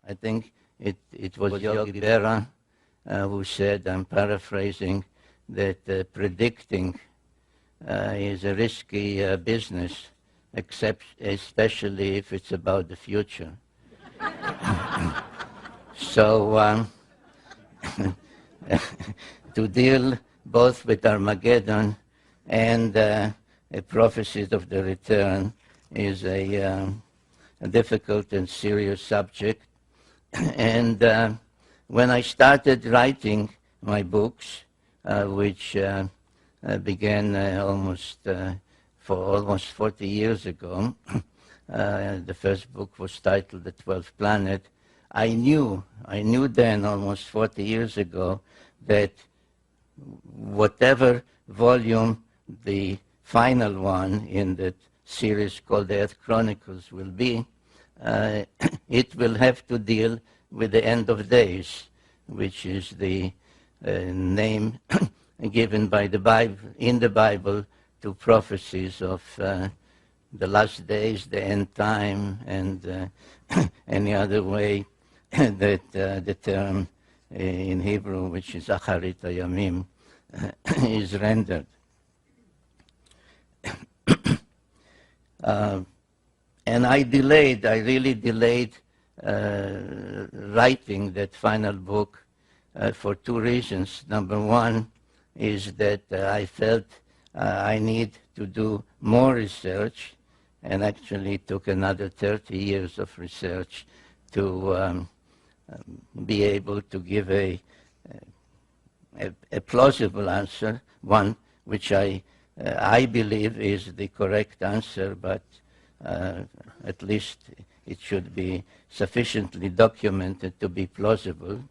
I think it was Yogi Berra who said, I'm paraphrasing, that predicting is a risky business, especially if it's about the future. So to deal both with Armageddon and prophecies of the return is a difficult and serious subject. And when I started writing my books, which began for almost 40 years ago, the first book was titled The 12th Planet. I knew then, almost 40 years ago, that whatever volume the final one in that series called the Earth Chronicles will be, it will have to deal with the end of days, which is the name given by the Bible, in the Bible, to prophecies of the last days, the end time, and any other way that the term in Hebrew, which is Acharit Hayamim, is rendered. And I really delayed writing that final book for two reasons. Number one is that I felt I need to do more research, and actually took another 30 years of research to be able to give a plausible answer, one which I believe is the correct answer, but at least it should be sufficiently documented to be plausible.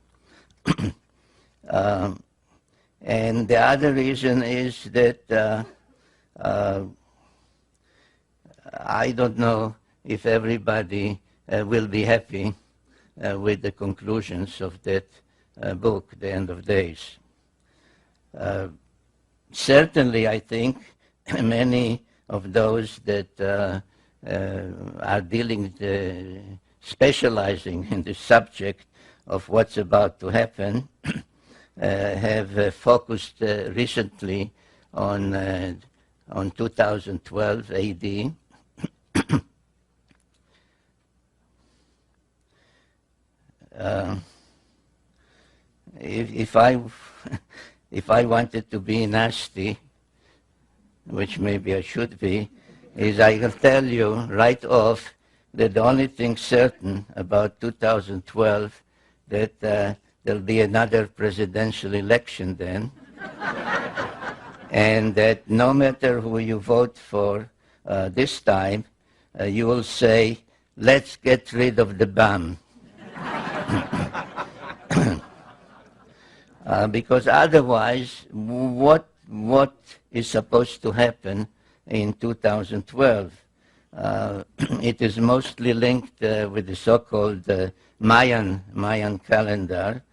And the other reason is that I don't know if everybody will be happy with the conclusions of that book, The End of Days. Certainly, I think many of those that are specializing in the subject of what's about to happen have focused recently on 2012 AD. If I wanted to be nasty, which maybe I should be, is I can tell you right off that the only thing certain about 2012 that there'll be another presidential election then, and that no matter who you vote for this time, you will say, let's get rid of the bomb. Because otherwise, what is supposed to happen in 2012? It is mostly linked with the so-called Mayan calendar,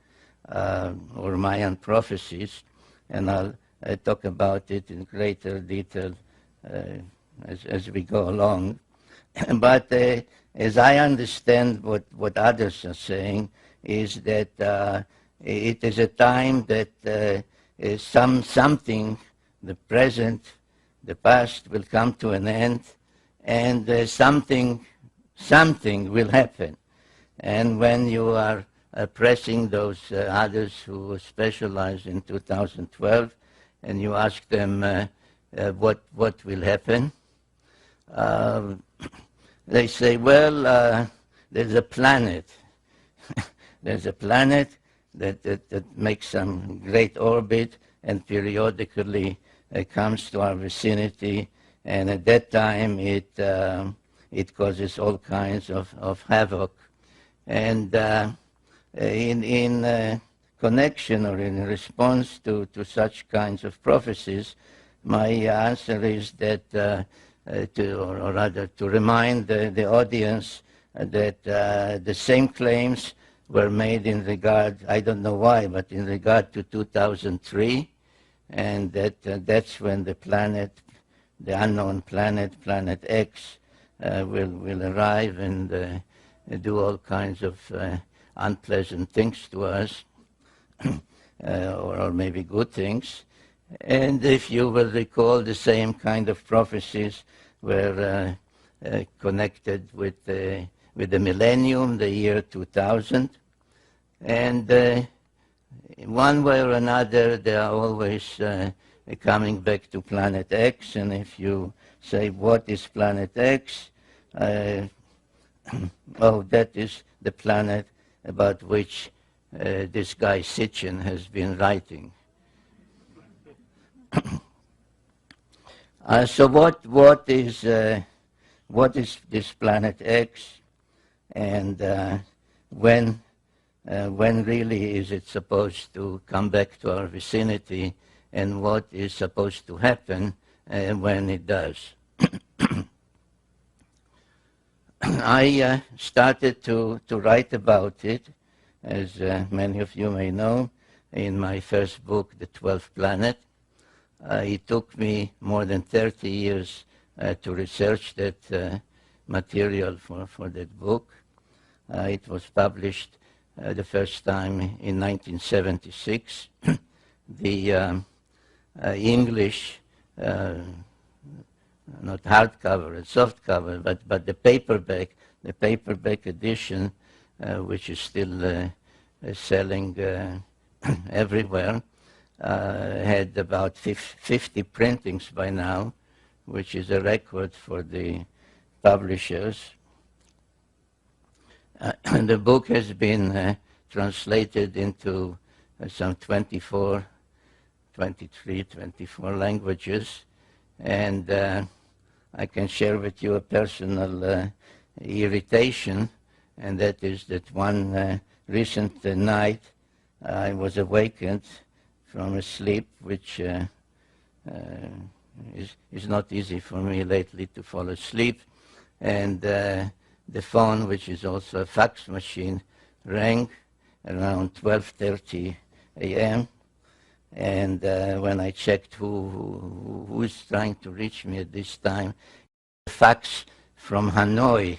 or Mayan prophecies, and I'll talk about it in greater detail as we go along. But as I understand what others are saying, is that it is a time that something, the present, the past will come to an end, and something will happen. And when you are pressing those others who specialize in 2012, and you ask them what will happen, they say, well, there's a planet. There's a planet that makes some great orbit and periodically comes to our vicinity, and at that time it causes all kinds of havoc. And in connection or in response to such kinds of prophecies, my answer is that, or rather to remind the audience that the same claims were made in regard, I don't know why, but in regard to 2003, and that's when the planet, the unknown planet, Planet X, will arrive and do all kinds of unpleasant things to us, or maybe good things. And if you will recall, the same kind of prophecies were connected with the millennium, the year 2000. And one way or another, they are always coming back to Planet X. And if you say, what is Planet X? Oh, that is the planet about which this guy Sitchin has been writing. So what is this Planet X, and when really is it supposed to come back to our vicinity, and what is supposed to happen when it does? I started to write about it, as many of you may know, in my first book, The 12th Planet. It took me more than 30 years to research that material for that book. It was published the first time in 1976. The English, not hardcover and softcover, but the paperback edition, which is still selling everywhere, had about 50 printings by now, which is a record for the publishers. The book has been translated into some 24 languages, and I can share with you a personal irritation, and that is that one recent night I was awakened from a sleep which is not easy for me lately to fall asleep, and the phone, which is also a fax machine, rang around 12:30 a.m. And when I checked who is trying to reach me at this time, a fax from Hanoi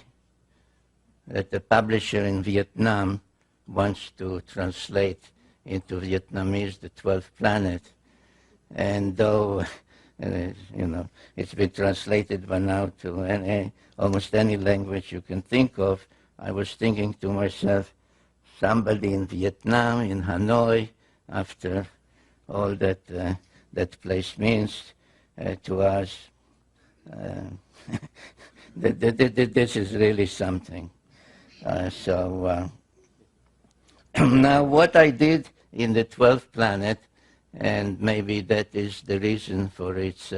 that the publisher in Vietnam wants to translate into Vietnamese the 12th Planet. And though it's been translated by now to almost any language you can think of, I was thinking to myself, somebody in Vietnam, in Hanoi, after all that that place means to us, this is really something. Now what I did in the 12th Planet, and maybe that is the reason for its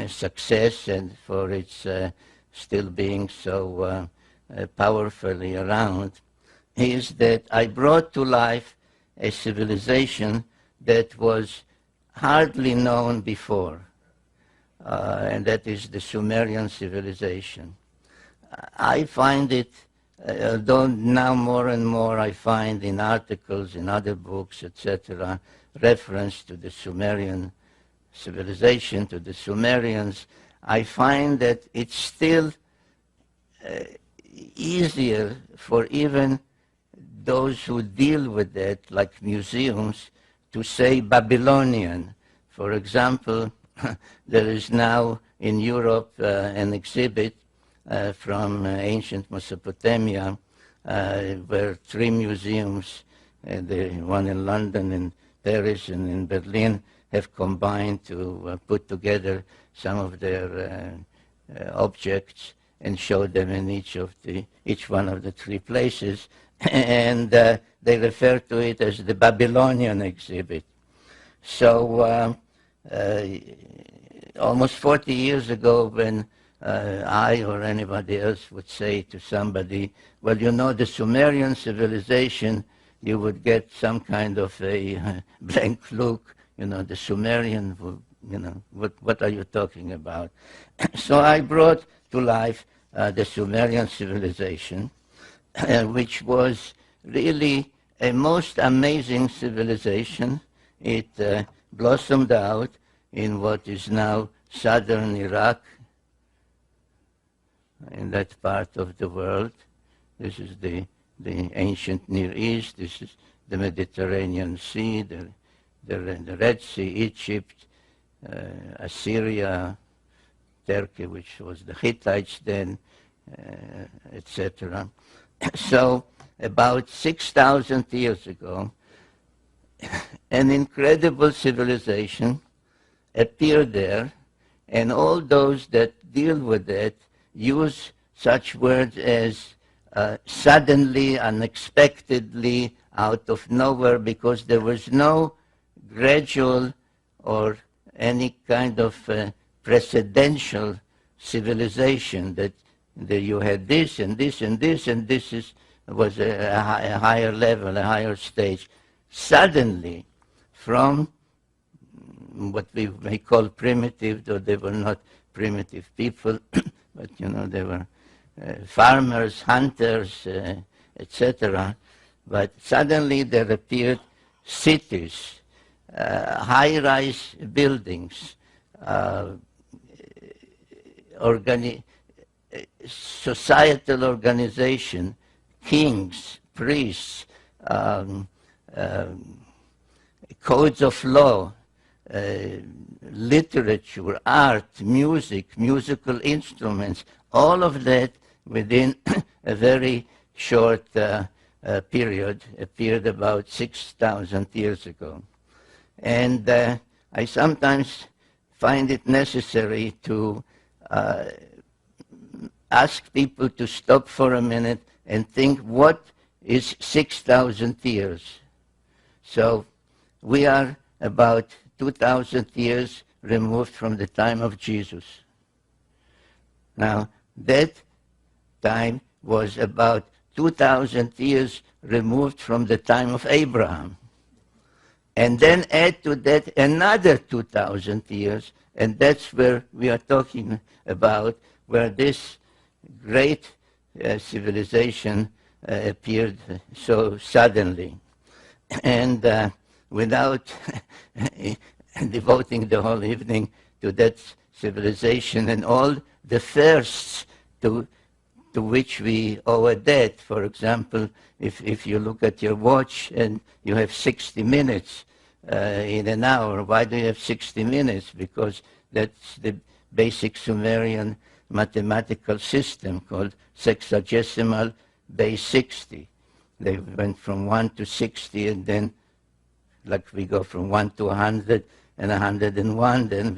success and for its still being so powerfully around, is that I brought to life a civilization that was hardly known before, and that is the Sumerian civilization. I find it, though now more and more I find in articles, in other books, etc., reference to the Sumerian civilization, to the Sumerians, I find that it's still easier for even those who deal with that, like museums, to say Babylonian. For example, there is now in Europe an exhibit from ancient Mesopotamia where 3 museums, the one in London, in Paris, and in Berlin, have combined to put together some of their objects and show them in each one of the 3 places. And they refer to it as the Babylonian exhibit. So almost 40 years ago, when I or anybody else would say to somebody, well, you know, the Sumerian civilization, you would get some kind of a blank look, the Sumerian, what are you talking about? So I brought to life the Sumerian civilization, which was really a most amazing civilization. It blossomed out in what is now southern Iraq, in that part of the world. This is the the ancient Near East. This is the Mediterranean Sea, the Red Sea, Egypt, Assyria, Turkey, which was the Hittites then, etc. So about 6,000 years ago, an incredible civilization appeared there, and all those that deal with it use such words as suddenly, unexpectedly, out of nowhere, because there was no gradual or any kind of precedential civilization that you had this and this and this, and this was a higher level, a higher stage. Suddenly, from what we may call primitive, though they were not primitive people, but they were farmers, hunters, etc. But suddenly there appeared cities, high-rise buildings, societal organization, kings, priests, codes of law, literature, art, music, musical instruments, all of that within a very short period, appeared about 6,000 years ago. And I sometimes find it necessary to ask people to stop for a minute and think, what is 6,000 years? So we are about 2,000 years removed from the time of Jesus. Now, that time was about 2,000 years removed from the time of Abraham. And then add to that another 2,000 years, and that's where we are talking about, where this great civilization appeared so suddenly. And without devoting the whole evening to that civilization and all the firsts to which we owe a debt. For example, if you look at your watch and you have 60 minutes in an hour, why do you have 60 minutes? Because that's the basic Sumerian mathematical system called sexagesimal base 60. They went from 1 to 60, and then like we go from 1 to 100 and 101, then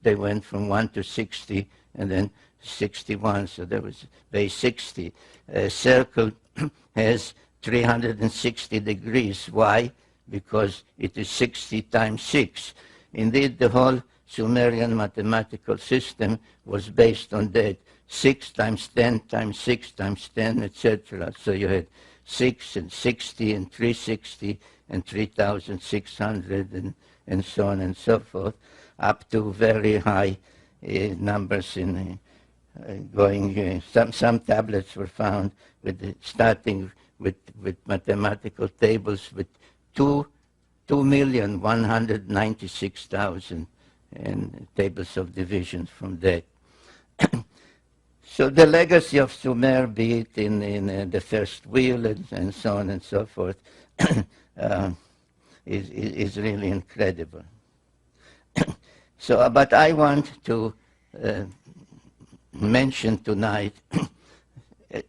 they went from 1 to 60 and then 61, so there was base 60. A circle has 360 degrees. Why? Because it is 60 times 6. Indeed, the whole Sumerian mathematical system was based on that. 6 times 10 times 6 times 10, etc. So you had 6 and 60 and 360 and 3,600 and so on and so forth, up to very high numbers in going. Some tablets were found starting with mathematical tables with 2,196,000 and tables of divisions from that. So the legacy of Sumer, be it in the first wheel and so on and so forth, is really incredible. So, but I want to mention tonight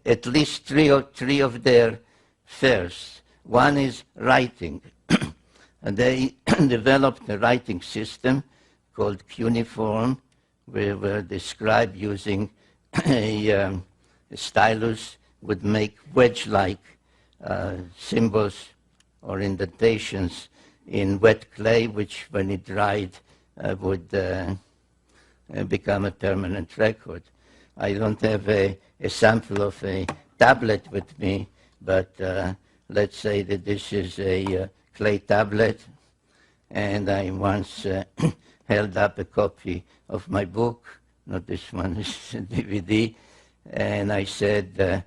at least three of their firsts. One is writing. And they developed a writing system called cuneiform, where the scribe using a stylus would make wedge-like symbols or indentations in wet clay, which when it dried would become a permanent record. I don't have a sample of a tablet with me, but let's say that this is a clay tablet, and I once held up a copy of my book, not this one, this is a DVD, and I said,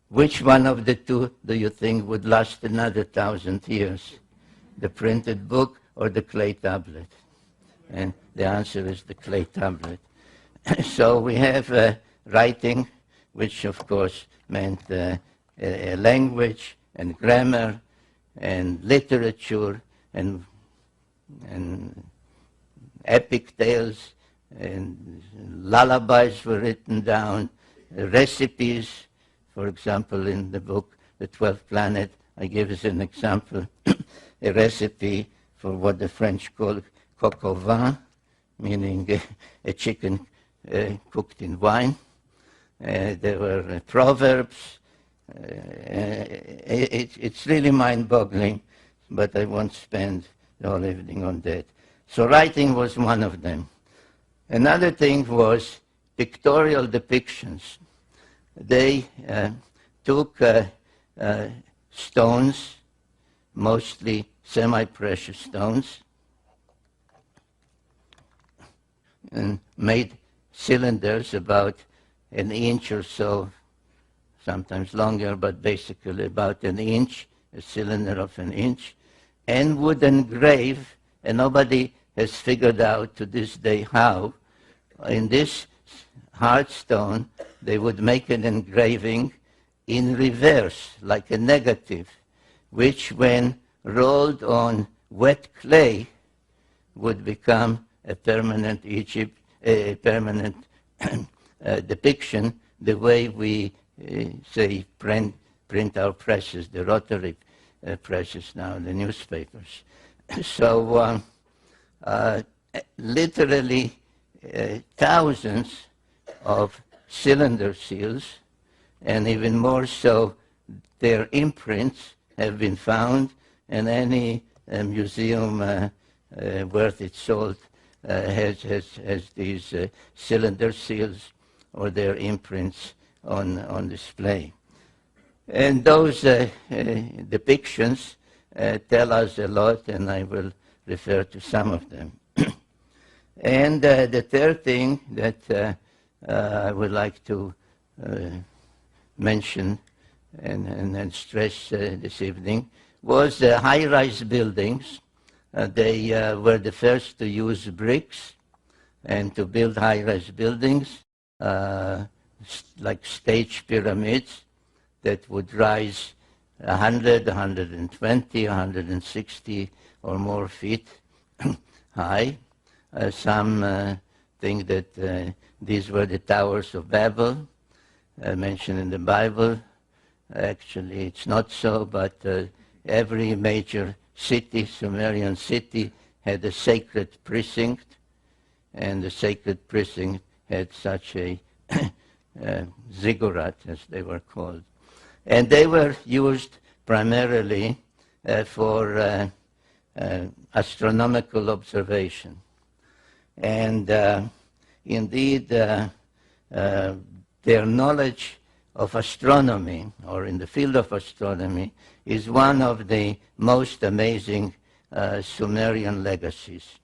which one of the two do you think would last another 1,000 years? The printed book or the clay tablet? And the answer is the clay tablet. So we have writing, which of course meant a language and grammar and literature and epic tales and lullabies were written down, recipes. For example, in the book, The 12th Planet, I give as an example a recipe for what the French call coq au vin, meaning a chicken cooked in wine. There were proverbs. It's really mind-boggling, but I won't spend the whole evening on that. So writing was one of them. Another thing was pictorial depictions. They took stones, mostly semi-precious stones, and made cylinders about an inch or so, sometimes longer, but basically about an inch, a cylinder of an inch, and would engrave, and nobody has figured out to this day how, in this hard stone, they would make an engraving in reverse, like a negative, which when rolled on wet clay would become a permanent depiction, the way we say print our presses, the rotary presses now, the newspapers. So literally thousands of cylinder seals, and even more so, their imprints have been found, and any museum worth its salt has these cylinder seals or their imprints on display. And those depictions tell us a lot, and I will refer to some of them. And the third thing that I would like to mention and stress this evening was high-rise buildings. They were the first to use bricks and to build high-rise buildings, like stage pyramids that would rise 100, 120, 160 or more feet high. Some think that these were the towers of Babel, mentioned in the Bible. Actually, it's not so, but every major city, Sumerian city, had a sacred precinct, and the sacred precinct had such a ziggurat, as they were called. And they were used primarily for astronomical observation. And indeed, their knowledge of astronomy, or in the field of astronomy, is one of the most amazing Sumerian legacies.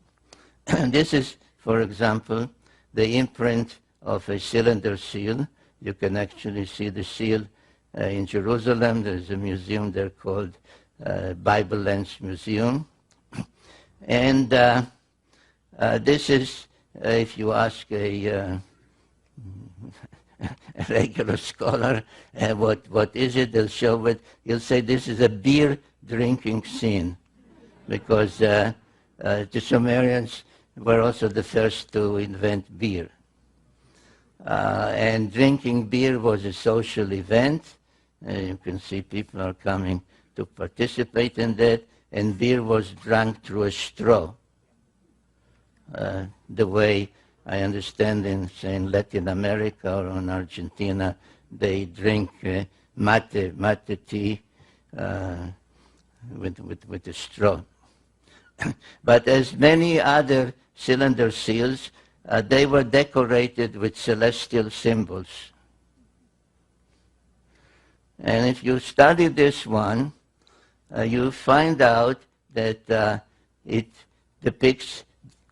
This is, for example, the imprint of a cylinder seal. You can actually see the seal in Jerusalem. There's a museum there called Bible Lens Museum. And this is, if you ask a regular scholar, what is it? They'll show it. He'll say this is a beer drinking scene, because the Sumerians were also the first to invent beer. And drinking beer was a social event. You can see people are coming to participate in that, and beer was drunk through a straw. The way I understand in, say, in Latin America or in Argentina, they drink mate tea with a straw. But as many other cylinder seals, they were decorated with celestial symbols. And if you study this one, you find out that it depicts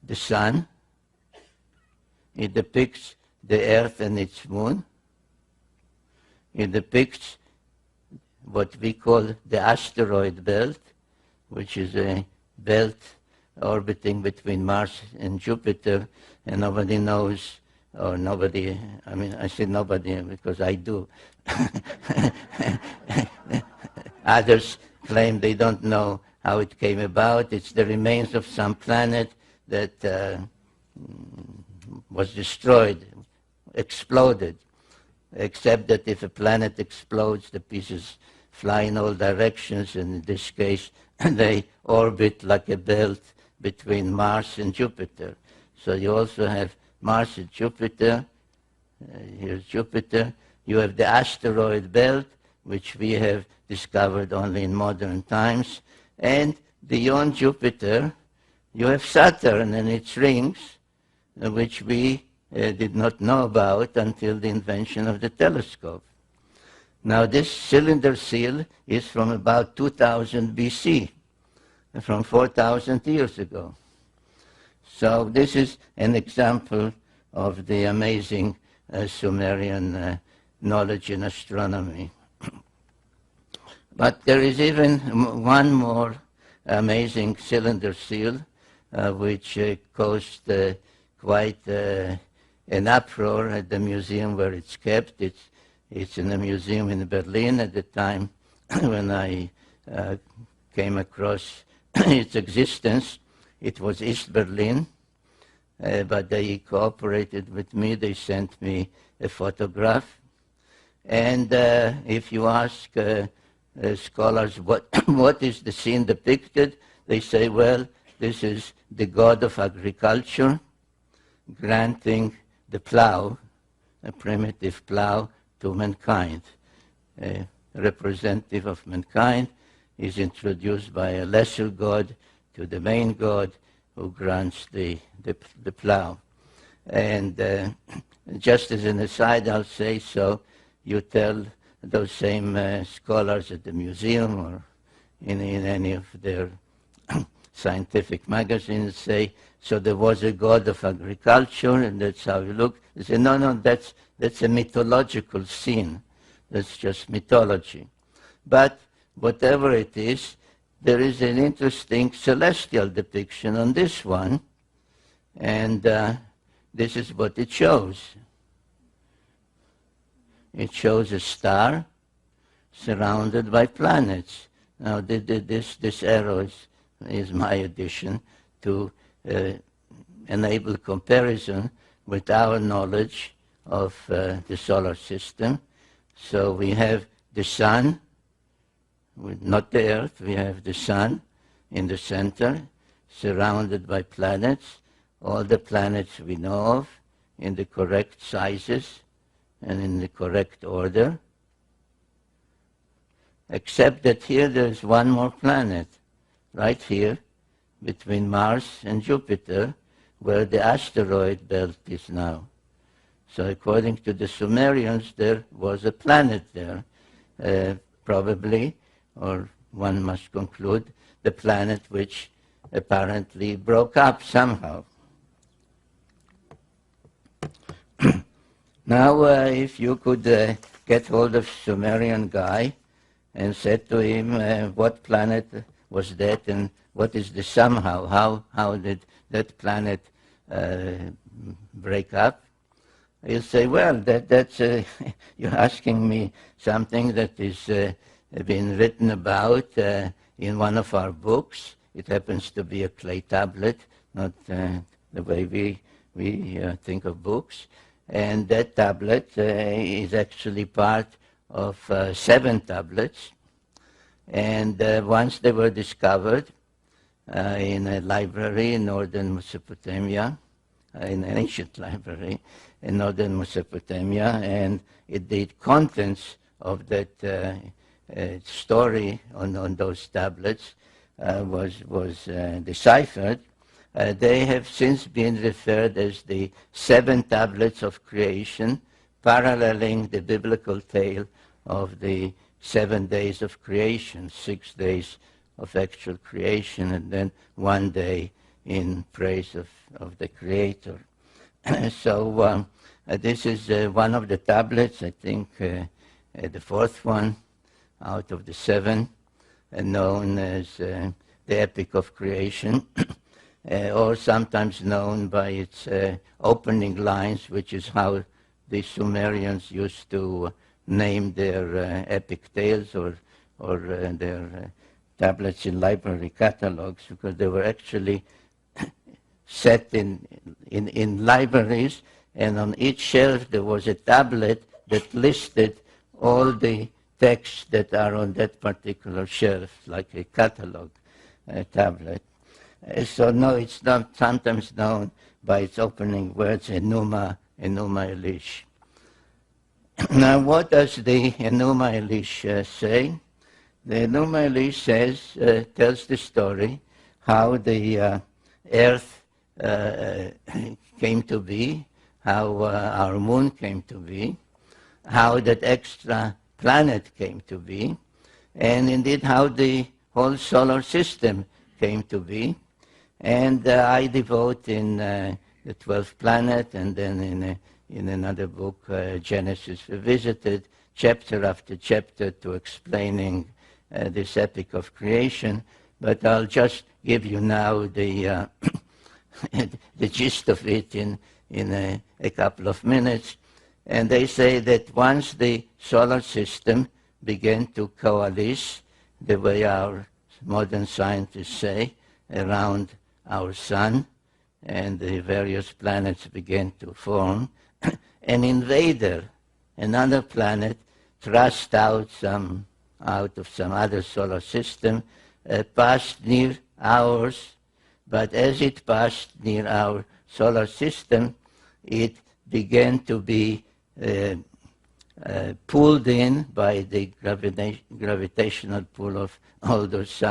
the sun, it depicts the earth and its moon, it depicts what we call the asteroid belt, which is a belt orbiting between Mars and Jupiter, and nobody knows, or nobody, I mean, I say nobody because I do, Others claim they don't know how it came about. It's the remains of some planet that was destroyed, exploded, except that if a planet explodes, the pieces fly in all directions, and in this case, they orbit like a belt between Mars and Jupiter. So you also have Mars and Jupiter. Here's Jupiter. You have the asteroid belt, which we have discovered only in modern times. And beyond Jupiter, you have Saturn and its rings, which we did not know about until the invention of the telescope. Now, this cylinder seal is from about 2000 BC, from 4,000 years ago. So this is an example of the amazing Sumerian knowledge in astronomy. But there is even one more amazing cylinder seal, which caused quite an uproar at the museum where it's kept. It's in a museum in Berlin at the time when I came across its existence. It was East Berlin, but they cooperated with me. They sent me a photograph. And if you ask scholars what is the scene depicted, they say, well, this is the god of agriculture granting the plow, a primitive plow, to mankind. A representative of mankind is introduced by a lesser god to the main god who grants the plow. And just as an aside, I'll say, so you tell those same scholars at the museum or in any of their scientific magazines, say, so there was a god of agriculture and that's how you look. They say, no, that's a mythological scene. That's just mythology. But whatever it is, there is an interesting celestial depiction on this one, and this is what it shows. It shows a star surrounded by planets. Now, this arrow is my addition to enable comparison with our knowledge of the solar system. So we have the sun, not the earth, we have the sun in the center, surrounded by planets, all the planets we know of in the correct sizes and in the correct order, except that here there's one more planet, right here, between Mars and Jupiter, where the asteroid belt is now. So according to the Sumerians, there was a planet there, probably, or one must conclude, the planet which apparently broke up somehow. Now, if you could get hold of Sumerian guy and said to him, what planet was that and what is the somehow, how did that planet break up? He'll say, well, that's you're asking me something that is been written about in one of our books. It happens to be a clay tablet, not the way we think of books. And that tablet is actually part of 7 tablets. And once they were discovered in a library in northern Mesopotamia, in an ancient library in northern Mesopotamia, and the contents of that story on those tablets was deciphered. They have since been referred as the 7 tablets of creation, paralleling the biblical tale of the 7 days of creation, 6 days of actual creation, and then 1 day in praise of the Creator. So this is one of the tablets, I think the 4th one out of the 7, known as the Epic of Creation, or sometimes known by its opening lines, which is how the Sumerians used to name their epic tales or or their tablets in library catalogs, because they were actually set in libraries, and on each shelf there was a tablet that listed all the texts that are on that particular shelf, like a catalog tablet. So no, it's not sometimes known by its opening words, Enuma Elish. Now, what does the Enuma Elish say? The Enuma Elish tells the story how the Earth came to be, how our moon came to be, how that extra planet came to be, and indeed how the whole solar system came to be. And I devote in the 12th planet, and then in another book, Genesis Revisited, chapter after chapter to explaining this epic of creation. But I'll just give you now the the gist of it in a couple of minutes. And they say that once the solar system began to coalesce, the way our modern scientists say, around our sun, and the various planets began to form, an invader, another planet, thrust out of some other solar system, passed near ours, but as it passed near our solar system, it began to be pulled in by the gravitational pull of all those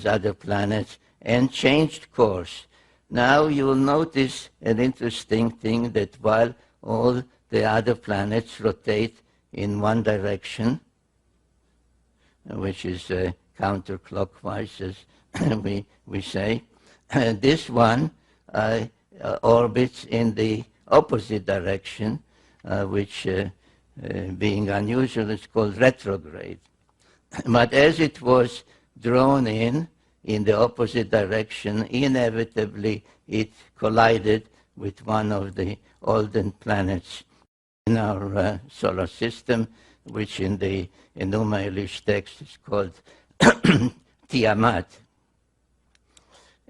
other planets and changed course. Now you will notice an interesting thing, that while all the other planets rotate in one direction, which is counterclockwise, as we say, this one orbits in the opposite direction, which being unusual is called retrograde. But as it was drawn in the opposite direction, inevitably it collided with one of the olden planets in our solar system, which in the Enuma Elish text is called Tiamat.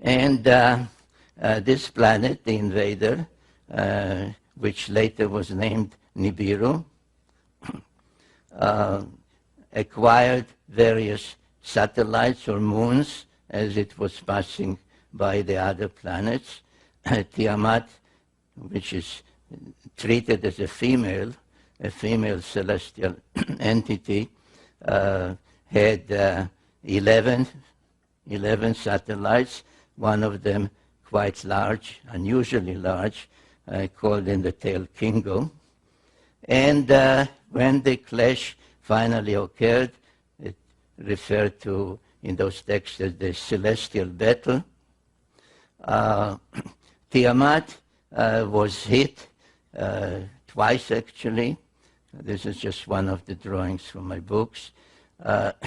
And this planet, the invader, which later was named Nibiru, acquired various satellites or moons as it was passing by the other planets. Tiamat, which is treated as a female celestial entity, had 11 satellites, one of them quite large, unusually large, called in the tale Kingo. And when the clash finally occurred, it referred to in those texts as the celestial battle. Tiamat was hit twice, actually. This is just one of the drawings from my books.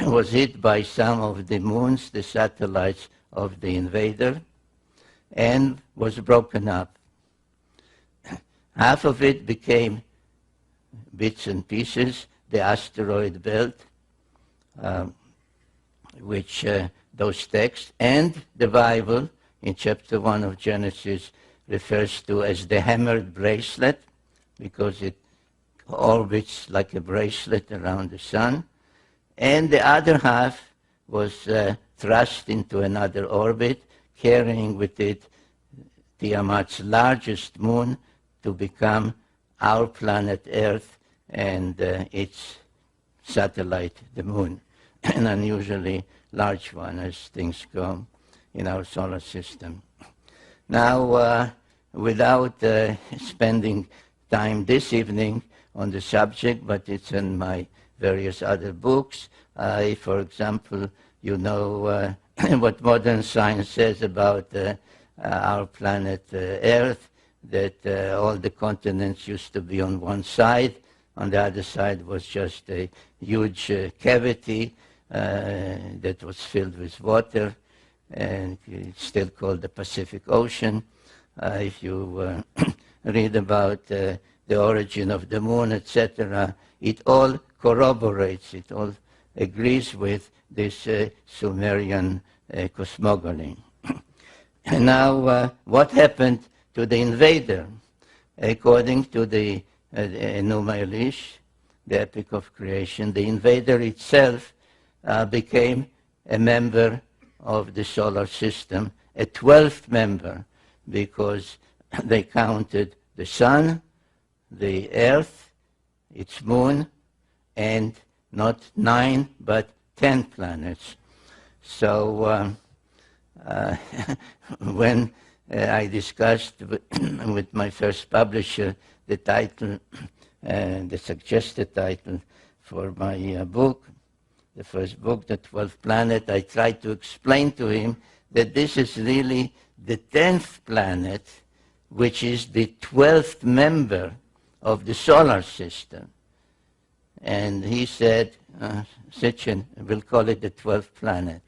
Was hit by some of the moons, the satellites of the invader, and was broken up. Half of it became bits and pieces, the asteroid belt, which those texts and the Bible in chapter 1 of Genesis refers to as the hammered bracelet, because it orbits like a bracelet around the sun. And the other half was thrust into another orbit, carrying with it Tiamat's largest moon to become our planet Earth and its satellite, the moon, an unusually large one as things go in our solar system. Now, without spending time this evening on the subject, but it's in my various other books. For example, you know what modern science says about our planet Earth, that all the continents used to be on one side. On the other side was just a huge cavity that was filled with water, and it's still called the Pacific Ocean. If you read about the origin of the moon, etc., it all corroborates, it all agrees with this Sumerian cosmogony. And now, what happened to the invader? According to the Enuma Elish, the Epic of Creation, the invader itself became a member of the solar system, a 12th member, because they counted the sun, the earth, its moon, and not 9 but 10 planets. So when I discussed with my first publisher the title, the suggested title for my book, the first book, The 12th Planet, I tried to explain to him that this is really the 10th planet, which is the 12th member of the solar system. And he said, Sitchin, we'll call it the 12th planet.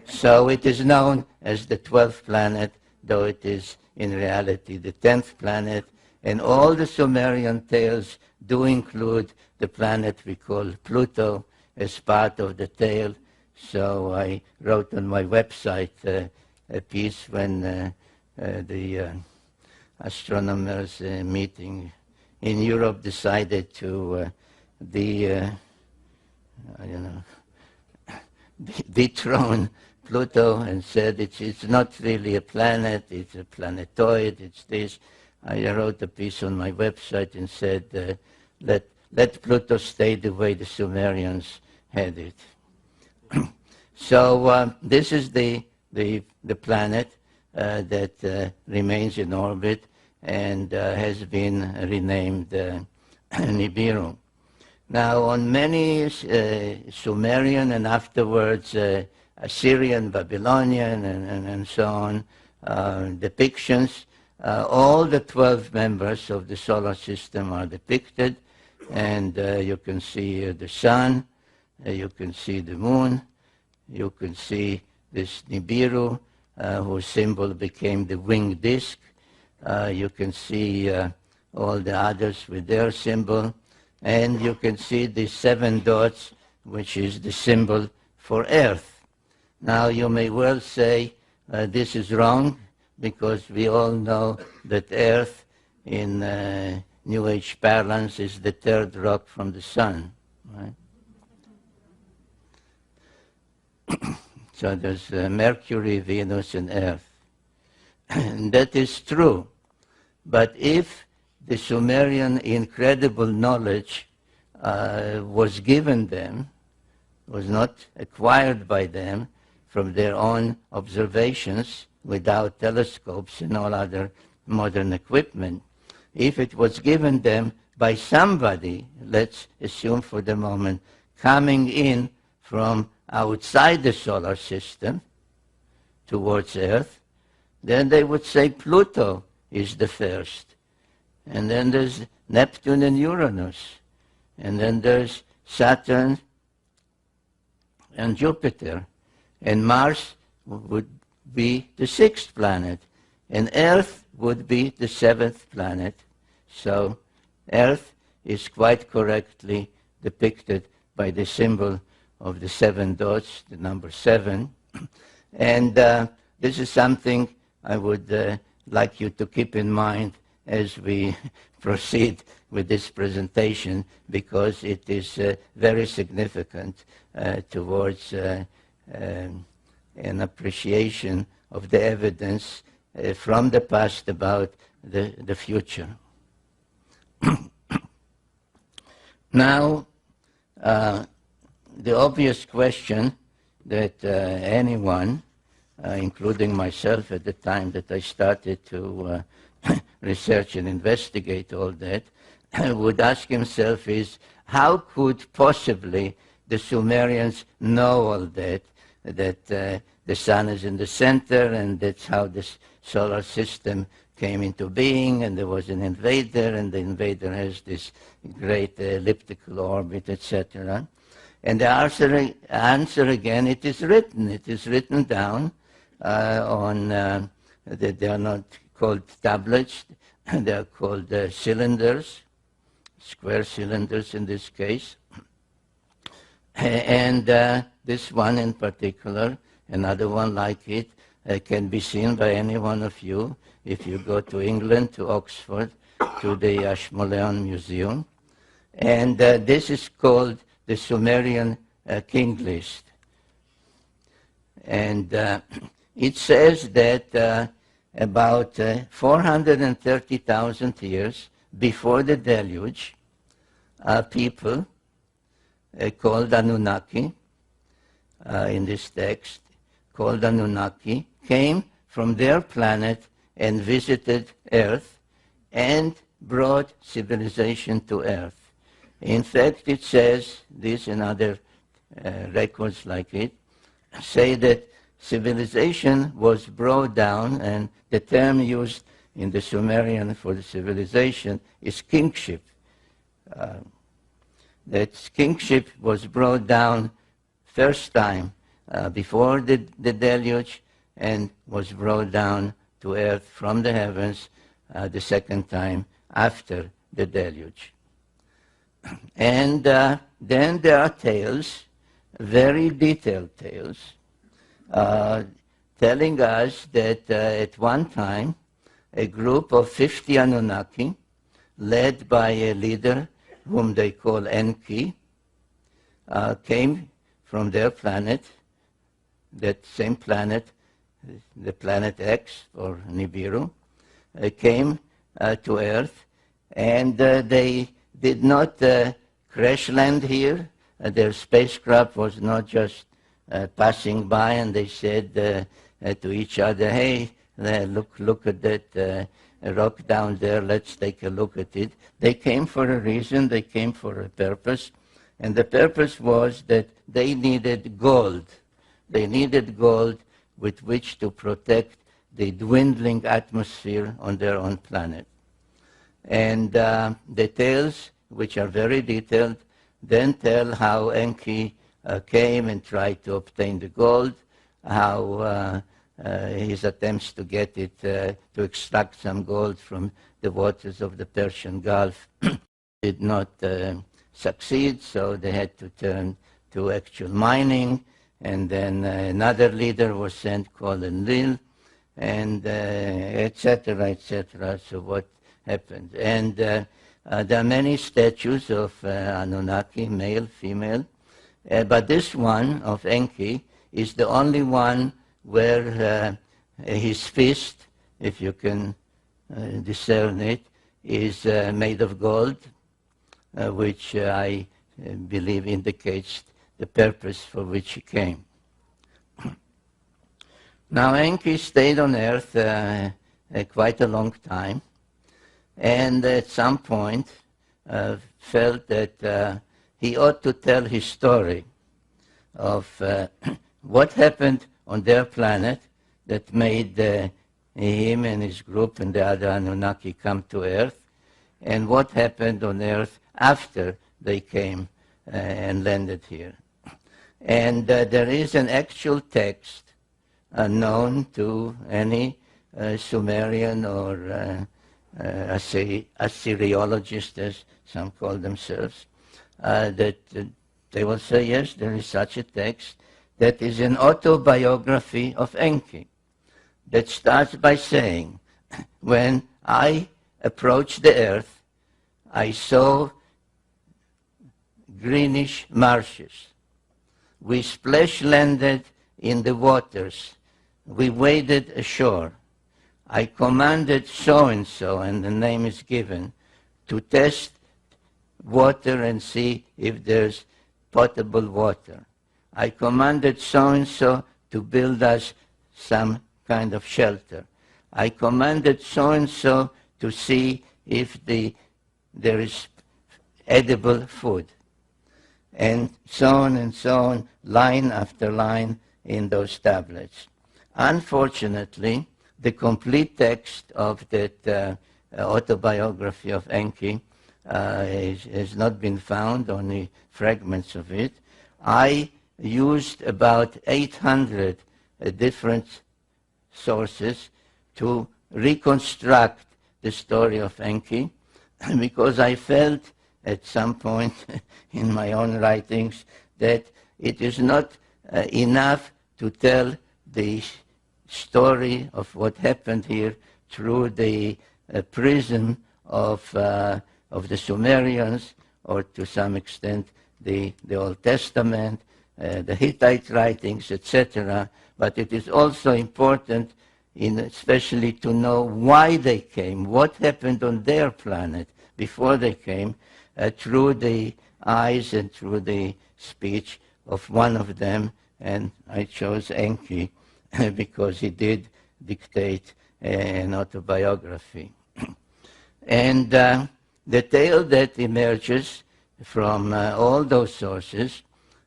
So it is known as the 12th planet, though it is in reality the 10th planet. And all the Sumerian tales do include the planet we call Pluto as part of the tale. So I wrote on my website a piece when the astronomers meeting in Europe decided to dethrone Pluto and said it's not really a planet, it's a planetoid, it's this. I wrote a piece on my website and said, let Pluto stay the way the Sumerians had it. So this is the planet that remains in orbit and has been renamed Nibiru. Now, on many Sumerian and afterwards Assyrian, Babylonian, and so on depictions, all the 12 members of the solar system are depicted, and you can see the sun, you can see the moon, you can see this Nibiru, whose symbol became the winged disk. You can see all the others with their symbol, and you can see the 7 dots, which is the symbol for Earth. Now, you may well say this is wrong, because we all know that Earth in New Age parlance is the 3rd rock from the sun, right? So there's Mercury, Venus, and Earth. And that is true. But if the Sumerian incredible knowledge was given them, was not acquired by them from their own observations without telescopes and all other modern equipment, if it was given them by somebody, let's assume for the moment, coming in from outside the solar system towards Earth, then they would say Pluto is the first. And then there's Neptune and Uranus. And then there's Saturn and Jupiter. And Mars would be the 6th planet. And Earth would be the 7th planet. So Earth is quite correctly depicted by the symbol of the 7 dots, the number 7. And this is something I would like you to keep in mind as we proceed with this presentation, because it is very significant towards an appreciation of the evidence from the past about the future. Now, the obvious question that anyone, including myself at the time that I started to research and investigate all that, would ask himself is, how could possibly the Sumerians know all that, that the sun is in the center, and that's how this solar system came into being, and there was an invader, and the invader has this great elliptical orbit, etc. And the answer again, it is written down on, that they are not called tablets, they are called cylinders, square cylinders in this case. And this one in particular, another one like it, can be seen by any one of you if you go to England, to Oxford, to the Ashmolean Museum. And this is called the Sumerian King List. And it says that about 430,000 years before the deluge, people called Anunnaki, in this text, called Anunnaki, came from their planet and visited Earth and brought civilization to Earth. In fact, it says, this and other records like it, say that civilization was brought down, and the term used in the Sumerian for the civilization is kingship. That kingship was brought down first time before the deluge and was brought down to earth from the heavens the second time after the deluge. And then there are tales, very detailed tales, telling us that at one time a group of 50 Anunnaki, led by a leader whom they call Enki, came from their planet, that same planet, the planet X, or Nibiru, came to Earth, and they did not crash land here. Their spacecraft was not just passing by, and they said to each other, hey, look at that rock down there, let's take a look at it. They came for a reason, they came for a purpose, and the purpose was that they needed gold. They needed gold with which to protect the dwindling atmosphere on their own planet. And the tales, which are very detailed, then tell how Enki came and tried to obtain the gold, how his attempts to get it, to extract some gold from the waters of the Persian Gulf did not succeed, so they had to turn to actual mining. And then another leader was sent called Enlil, and etc., etc. So what happened? And there are many statues of Anunnaki, male, female, but this one of Enki is the only one where his fist, if you can discern it, is made of gold, which I believe indicates the purpose for which he came. Now Enki stayed on Earth quite a long time, and at some point felt that he ought to tell his story of what happened on their planet that made him and his group and the other Anunnaki come to Earth, and what happened on Earth after they came and landed here. And there is an actual text known to any Sumerian or Assyriologist, as some call themselves, that they will say, yes, there is such a text that is an autobiography of Enki that starts by saying, when I approached the earth, I saw greenish marshes. We splash-landed in the waters. We waded ashore. I commanded so-and-so, and the name is given, to test water and see if there's potable water. I commanded so-and-so to build us some kind of shelter. I commanded so-and-so to see if there is edible food. And so on, line after line in those tablets. Unfortunately, the complete text of that autobiography of Enki has not been found, only fragments of it. I used about 800 different sources to reconstruct the story of Enki, because I felt at some point in my own writings that it is not enough to tell the story of what happened here through the prism of the Sumerians, or to some extent the Old Testament, the Hittite writings, etc. But it is also important, especially to know why they came, what happened on their planet before they came, through the eyes and through the speech of one of them. And I chose Enki because he did dictate an autobiography. And the tale that emerges from all those sources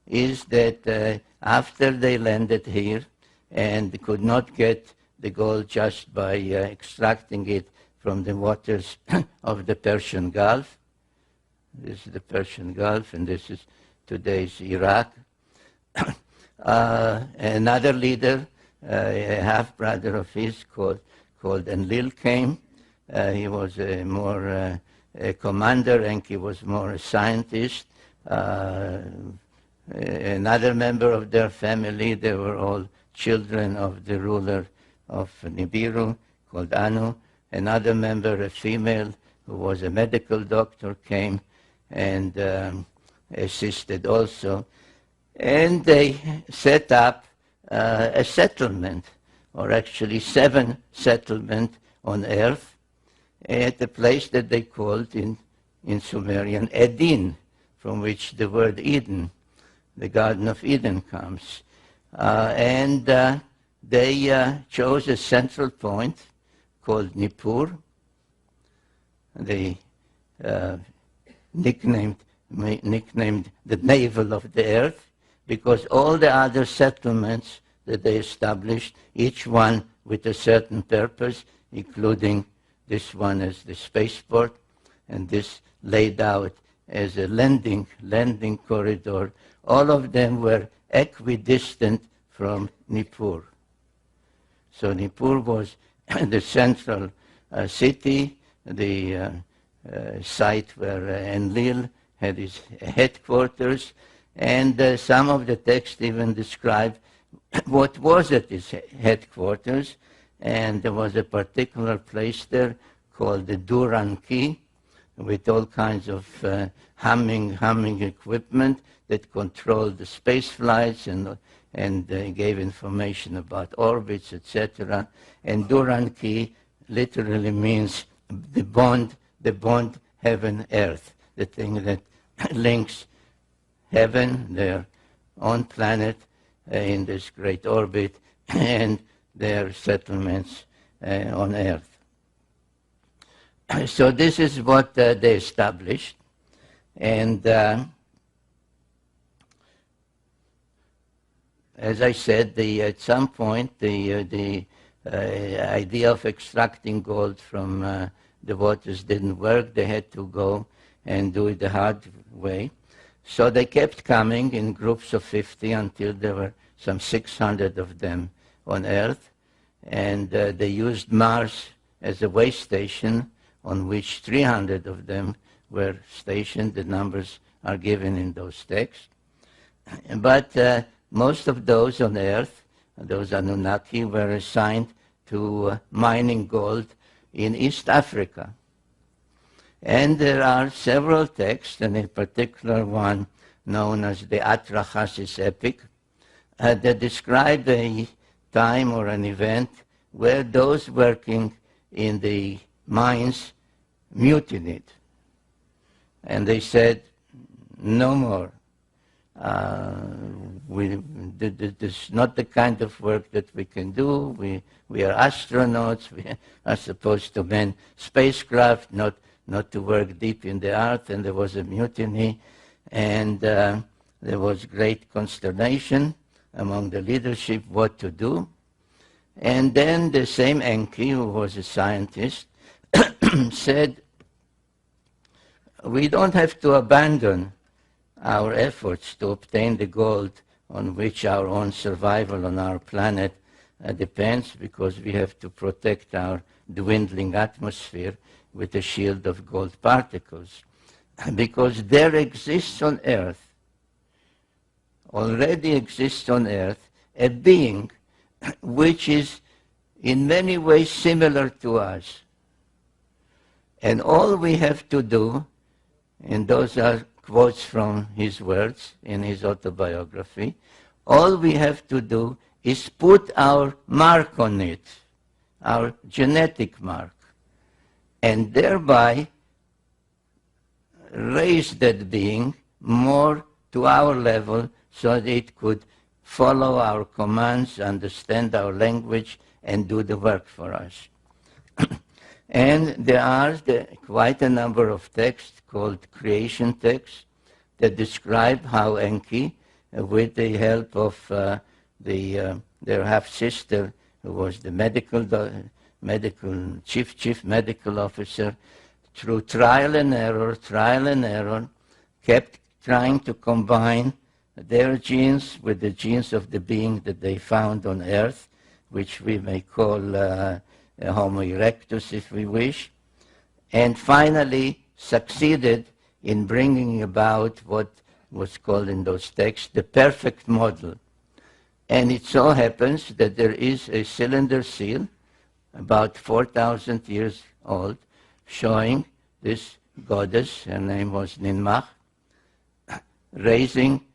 is that after they landed here and could not get the gold just by extracting it from the waters of the Persian Gulf. This is the Persian Gulf, and this is today's Iraq. Another leader, a half-brother of his called Enlil, came. He was more a commander, and he was more a scientist. Another member of their family, they were all children of the ruler of Nibiru, called Anu. Another member, a female, who was a medical doctor, came and assisted also. And they set up a settlement, or actually 7 settlements on Earth, at a place that they called in Sumerian Edin, from which the word Eden, the Garden of Eden, comes. And they chose a central point called Nippur. They nicknamed the navel of the earth, because all the other settlements that they established, each one with a certain purpose, including this one as the spaceport, and this laid out as a landing corridor. All of them were equidistant from Nippur. So Nippur was the central city, the site where Enlil had his headquarters, and some of the text even describe what was at his headquarters. And there was a particular place there called the Duranki, with all kinds of humming equipment that controlled the space flights and gave information about orbits, etc. And Duranki literally means the bond heaven-earth, the thing that links heaven, their own planet in this great orbit, and their settlements on Earth. So this is what they established. And as I said, at some point the idea of extracting gold from the waters didn't work. They had to go and do it the hard way. So they kept coming in groups of 50 until there were some 600 of them on Earth, and they used Mars as a way station on which 300 of them were stationed. The numbers are given in those texts. But most of those on Earth, those Anunnaki, were assigned to mining gold in East Africa. And there are several texts, and in particular one known as the Atrahasis epic, that describe a time or an event where those working in the mines mutinied. And they said, no more. This is not the kind of work that we can do. We are astronauts. We are supposed to man spacecraft, not to work deep in the earth. And there was a mutiny, and there was great consternation among the leadership what to do. And then the same Enki, who was a scientist, said, we don't have to abandon our efforts to obtain the gold on which our own survival on our planet depends, because we have to protect our dwindling atmosphere with a shield of gold particles. Because there exists on Earth already exists on Earth, a being which is in many ways similar to us. And all we have to do, and those are quotes from his words in his autobiography, all we have to do is put our mark on it, our genetic mark, and thereby raise that being more to our level so that it could follow our commands, understand our language, and do the work for us. And there are quite a number of texts called creation texts that describe how Enki, with the help of their half-sister, who was the chief medical officer, through trial and error, kept trying to combine their genes with the genes of the being that they found on Earth, which we may call Homo erectus, if we wish, and finally succeeded in bringing about what was called in those texts the perfect model. And it so happens that there is a cylinder seal, about 4,000 years old, showing this goddess, her name was Ninmah, raising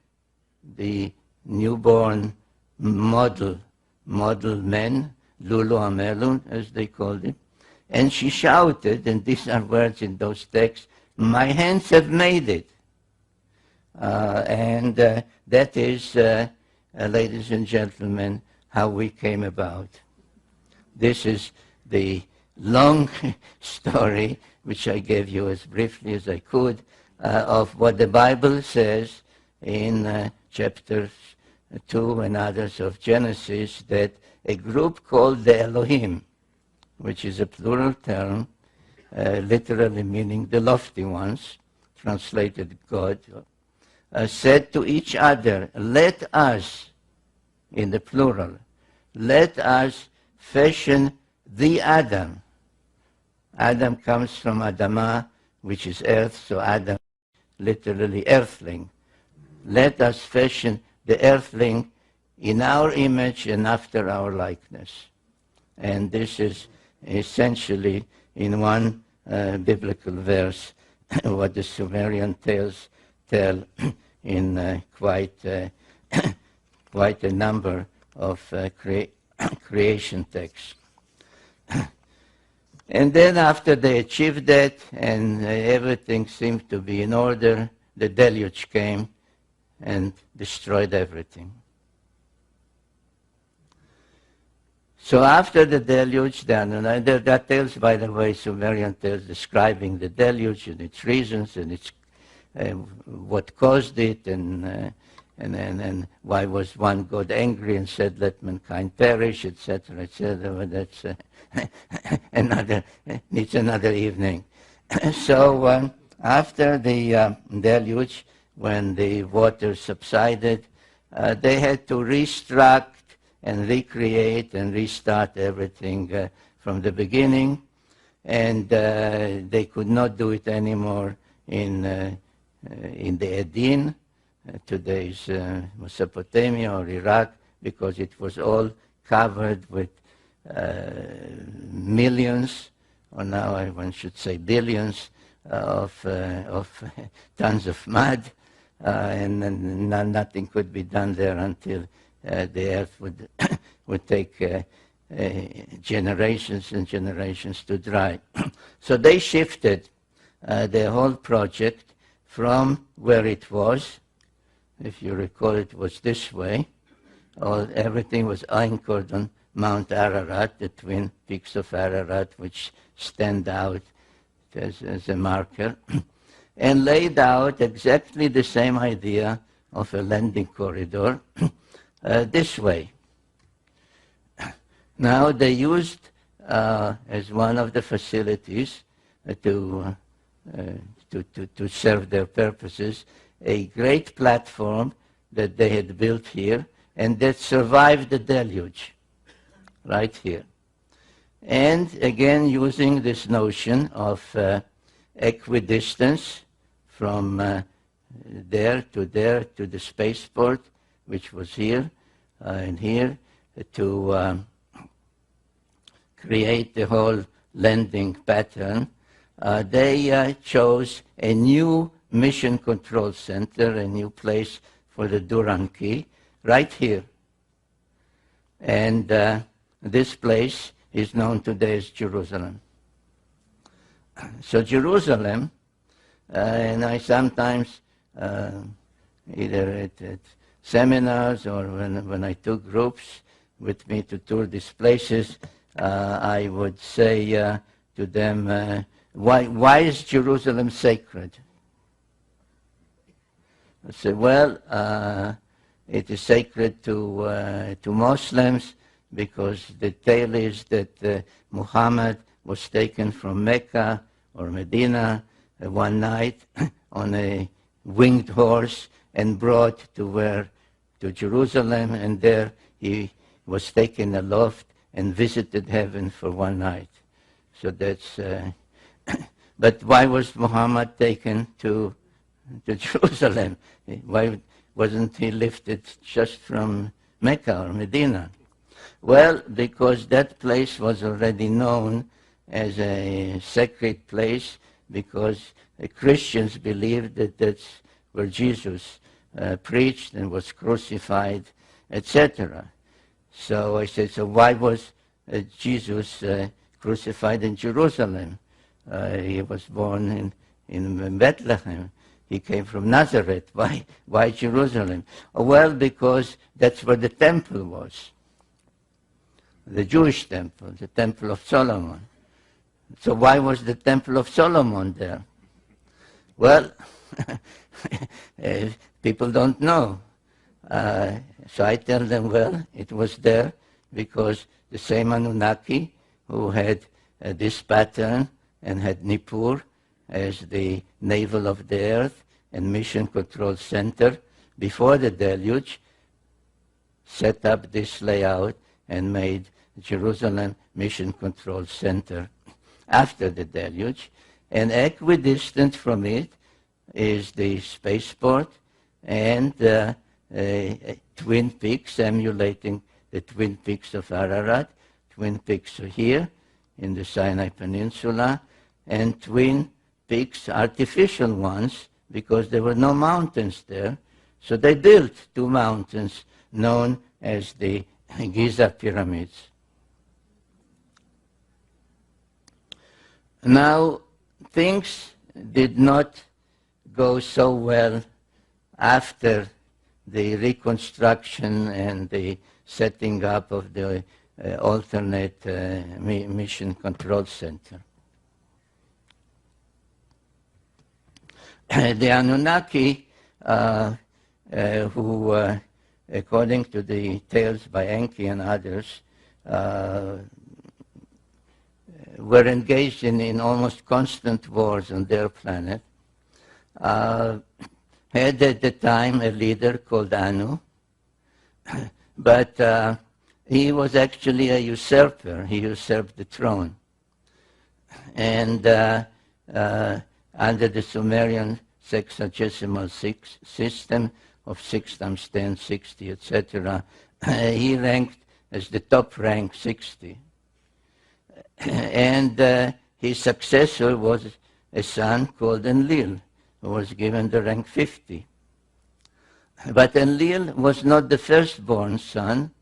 the newborn model men, Lulu Amelun, as they called it. And she shouted, and these are words in those texts, "My hands have made it." And that is, ladies and gentlemen, how we came about. This is the long story, which I gave you as briefly as I could, of what the Bible says in chapters 2 and others of Genesis, that a group called the Elohim, which is a plural term, literally meaning the lofty ones, translated God, said to each other, "Let us," in the plural, "let us fashion the Adam." Adam comes from Adamah, which is earth, so Adam, literally earthling. "Let us fashion the earthling in our image and after our likeness." And this is essentially, in one biblical verse, what the Sumerian tales tell in quite a number of creation texts. And then after they achieved that and everything seemed to be in order, the deluge came and destroyed everything. So after the deluge, there are tales, by the way, Sumerian tales describing the deluge and its reasons and its what caused it, and why was one God angry and said, "Let mankind perish," etc., etc. But that's needs another evening. So after the deluge, when the water subsided, they had to restruct and recreate and restart everything from the beginning, and they could not do it anymore in the Edin, today's Mesopotamia or Iraq, because it was all covered with millions, or now one should say billions, of tons of mud, and nothing could be done there until the earth would take generations and generations to dry. So they shifted the whole project from where it was. If you recall, it was this way. Everything was anchored on Mount Ararat, the twin peaks of Ararat, which stand out as a marker, and laid out exactly the same idea of a landing corridor this way. Now they used as one of the facilities to serve their purposes a great platform that they had built here and that survived the deluge, right here. And again, using this notion of equidistance from there to the spaceport, which was here and here, to create the whole landing pattern, they chose a new mission control center, a new place for the Duran Key, right here. And this place is known today as Jerusalem. So Jerusalem, and I sometimes, either at seminars or when I took groups with me to tour these places, I would say to them, why is Jerusalem sacred? I say, well, it is sacred to Muslims because the tale is that Muhammad was taken from Mecca or Medina one night on a winged horse and brought to Jerusalem, and there he was taken aloft and visited heaven for one night. So that's. But why was Muhammad taken to Jerusalem? Why wasn't he lifted just from Mecca or Medina? Well, because that place was already known as a sacred place, because the Christians believed that that's where Jesus preached and was crucified, etc. So I said, so why was Jesus crucified in Jerusalem? He was born in Bethlehem. He came from Nazareth. Why Jerusalem? Well, because that's where the temple was. The Jewish temple, the Temple of Solomon. So why was the Temple of Solomon there? Well, people don't know. So I tell them, well, it was there because the same Anunnaki who had this pattern and had Nippur as the navel of the earth and mission control center before the deluge, set up this layout and made Jerusalem mission control center after the deluge. And equidistant from it is the spaceport and Twin Peaks, emulating the Twin Peaks of Ararat. Twin Peaks are here in the Sinai Peninsula, and Twin Peaks, artificial ones, because there were no mountains there. So they built two mountains known as the Giza Pyramids. Now, things did not go so well after the reconstruction and the setting up of the alternate mission control center. The Anunnaki, who, according to the tales by Enki and others, were engaged in almost constant wars on their planet, had at the time a leader called Anu, but he was actually a usurper. He usurped the throne. And under the Sumerian sexagesimal system of 6 times 10, 60, etc., he ranked as the top rank 60. And his successor was a son called Enlil, who was given the rank 50. But Enlil was not the firstborn son.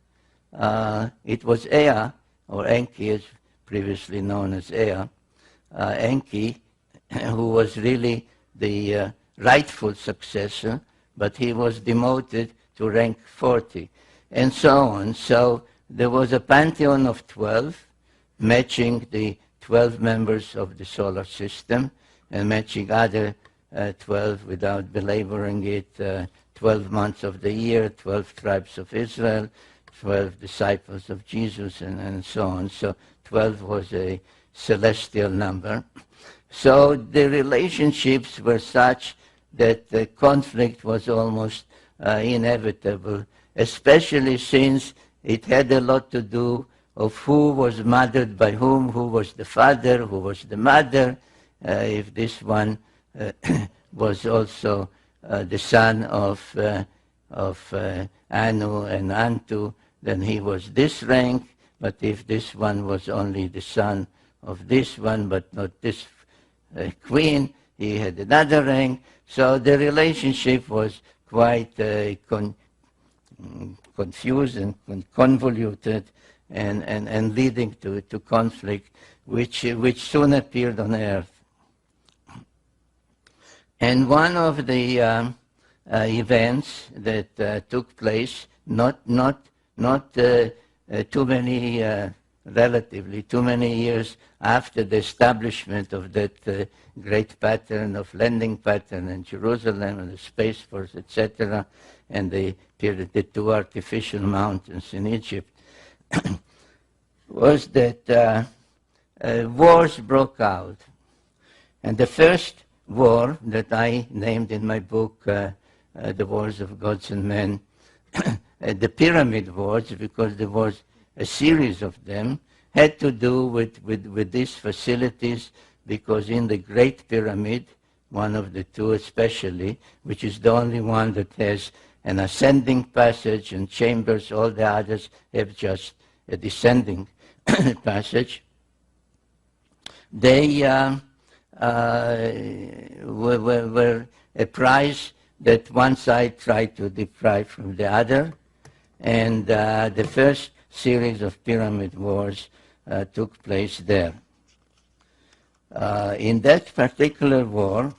It was Ea, or Enki, as previously known as Ea, Enki, who was really the rightful successor, but he was demoted to rank 40, and so on. So there was a pantheon of 12, matching the 12 members of the solar system, and matching other 12, without belaboring it, 12 months of the year, 12 tribes of Israel, 12 disciples of Jesus, and so on. So 12 was a celestial number. So the relationships were such that the conflict was almost inevitable, especially since it had a lot to do of who was mothered by whom, who was the father, who was the mother, if this one was also the son of Anu and Antu, then he was this rank, but if this one was only the son of this one, but not this queen, he had another rank. So the relationship was quite confused and convoluted and leading to conflict, which soon appeared on Earth. And one of the events that took place, relatively too many years after the establishment of that great pattern of landing pattern in Jerusalem and the Space Force, etc., and the two artificial mountains in Egypt, was that wars broke out. And the first war that I named in my book, The Wars of Gods and Men, the Pyramid Wars, because there was a series of them, had to do with these facilities, because in the Great Pyramid, one of the two especially, which is the only one that has an ascending passage and chambers, all the others have just a descending passage, they were a prize that one side tried to deprive from the other, and the first series of pyramid wars took place there. In that particular war,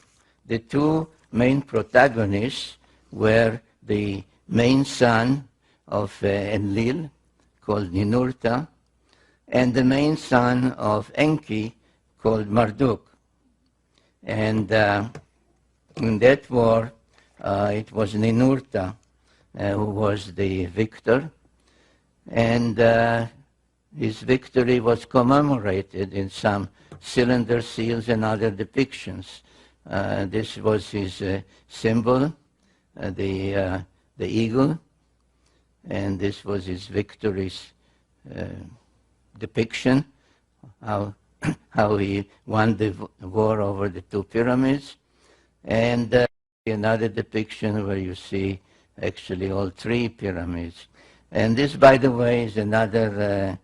the two main protagonists were the main son of Enlil, called Ninurta, and the main son of Enki, called Marduk. And in that war, it was Ninurta who was the victor, and his victory was commemorated in some cylinder seals and other depictions. This was his symbol, the eagle, and this was his victory's depiction, how he won the war over the two pyramids, and another depiction where you see actually all three pyramids. And this, by the way, is another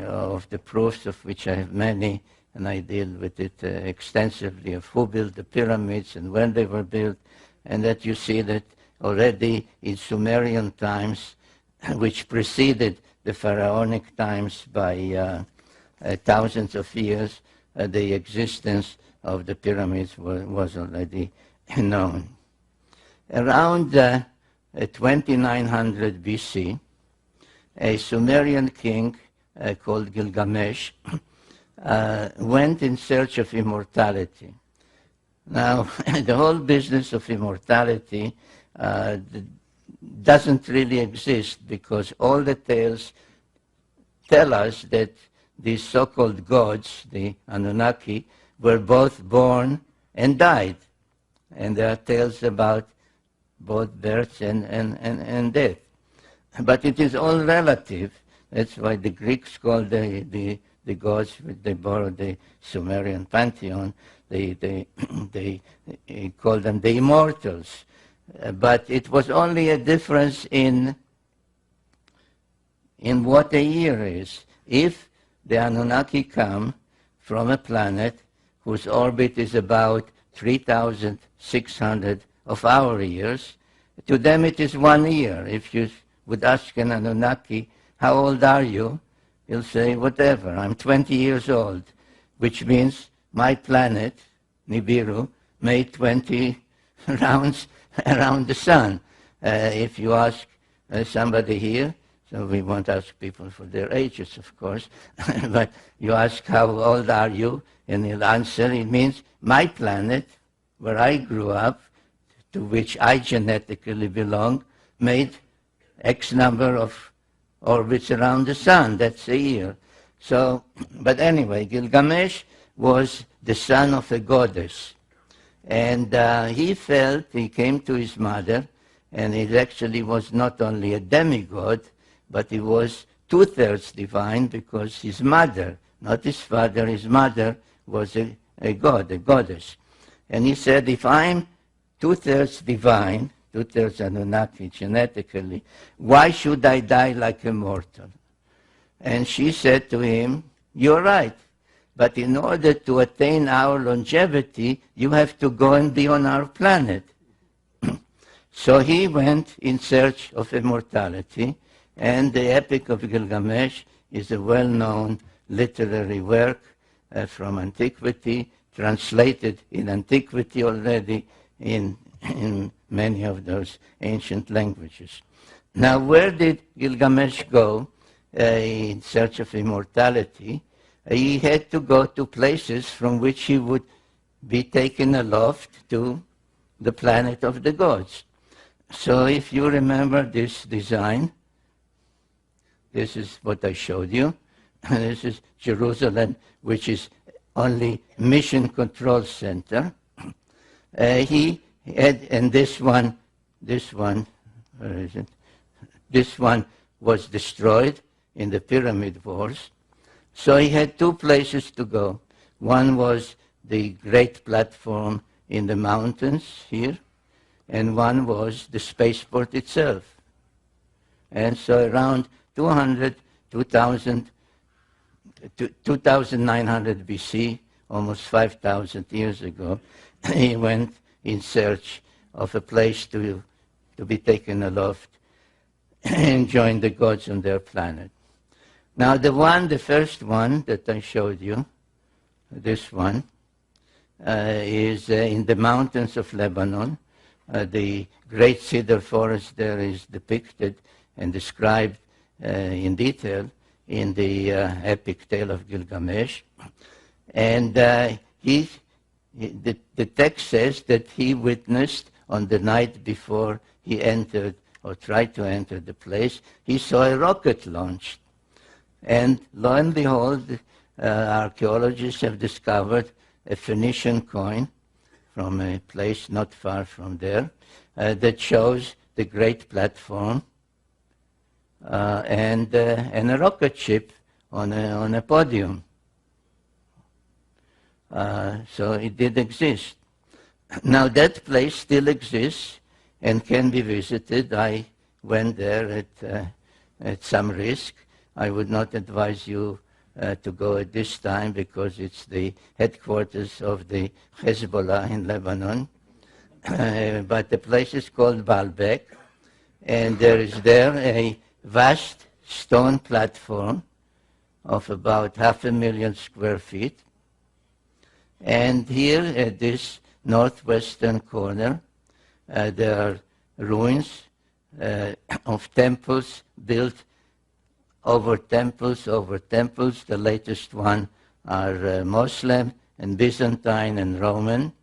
of the proofs, of which I have many, and I deal with it extensively, of who built the pyramids and when they were built, and that you see that already in Sumerian times, which preceded the pharaonic times by thousands of years, the existence of the pyramids was already known. Around 2900 BC, a Sumerian king called Gilgamesh went in search of immortality. Now, the whole business of immortality doesn't really exist, because all the tales tell us that these so-called gods, the Anunnaki, were both born and died. And there are tales about both birth and death. But it is all relative. That's why the Greeks called the gods, they borrowed the Sumerian pantheon, they called them the immortals. But it was only a difference in what a year is. If the Anunnaki come from a planet whose orbit is about 3,600 of our years, to them it is 1 year. If you would ask an Anunnaki, how old are you? He'll say, whatever, I'm 20 years old, which means my planet, Nibiru, made 20 rounds around the sun. If you ask somebody here, so we won't ask people for their ages, of course, but you ask, how old are you? And he'll answer, it means my planet, where I grew up, to which I genetically belong, made X number of orbits around the sun. That's a year. So, but anyway, Gilgamesh was the son of a goddess. And he came to his mother, and he actually was not only a demigod, but he was 2/3 divine, because his mother, not his father, his mother was a god, a goddess. And he said, if I'm 2/3 divine, two-thirds Anunnaki genetically. Why should I die like a mortal? And she said to him, you're right, but in order to attain our longevity, you have to go and be on our planet. So he went in search of immortality, and the Epic of Gilgamesh is a well-known literary work from antiquity, translated in antiquity already in many of those ancient languages. Now, where did Gilgamesh go in search of immortality? He had to go to places from which he would be taken aloft to the planet of the gods. So if you remember this design, this is what I showed you. This is Jerusalem, which is only mission control center. He had, and this one, where is it? This one was destroyed in the pyramid wars. So he had two places to go. One was the great platform in the mountains here, and one was the spaceport itself. And so around 2900 BC, almost 5,000 years ago, he went in search of a place to be taken aloft and join the gods on their planet. Now the first one that I showed you, this one, is in the mountains of Lebanon. The great cedar forest there is depicted and described in detail in the epic tale of Gilgamesh. And the text says that he witnessed on the night before he entered or tried to enter the place, he saw a rocket launched. And lo and behold, archaeologists have discovered a Phoenician coin from a place not far from there that shows the great platform and a rocket ship on a podium. So it did exist. Now that place still exists and can be visited. I went there at some risk. I would not advise you to go at this time because it's the headquarters of the Hezbollah in Lebanon. But the place is called Baalbek, and there is there a vast stone platform of about 500,000 square feet. And here at this northwestern corner, there are ruins of temples built over temples over temples. The latest one are Muslim and Byzantine and Roman,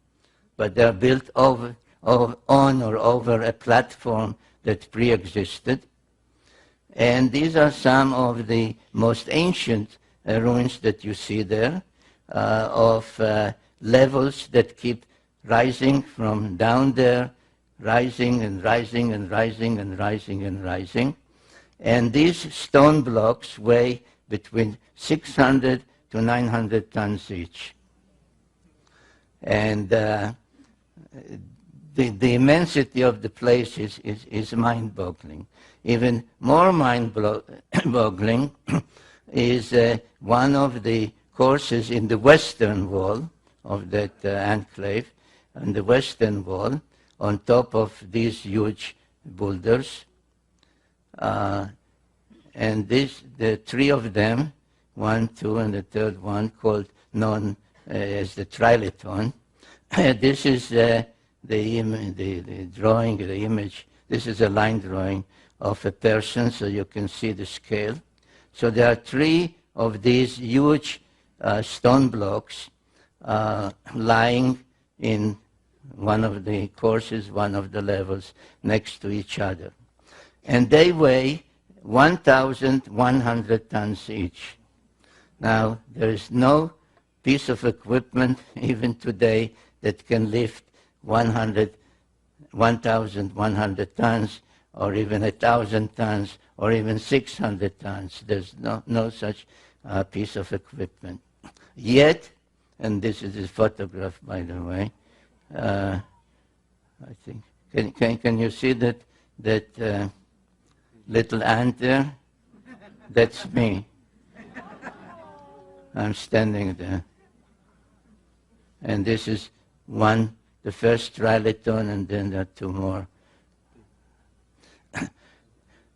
but they are built on or over a platform that pre-existed. And these are some of the most ancient ruins that you see there, of levels that keep rising from down there, rising and rising and rising and rising and rising. And these stone blocks weigh between 600 to 900 tons each. And the immensity of the place is mind-boggling. Even more mind-boggling is one of the courses in the western wall of that enclave, on the western wall, on top of these huge boulders. And the three of them, 1, 2, and the third one, known as the Trilithon. This is the drawing, the image. This is a line drawing of a person, so you can see the scale. So there are three of these huge stone blocks lying in one of the courses, one of the levels, next to each other. And they weigh 1,100 tons each. Now, there is no piece of equipment, even today, that can lift 1,100 tons, or even 1,000 tons, or even 600 tons. There's no such piece of equipment. Yet, and this is a photograph, by the way, I think, Can you see that little ant there? That's me. I'm standing there. And this is one, the first trilithon, and then there are two more.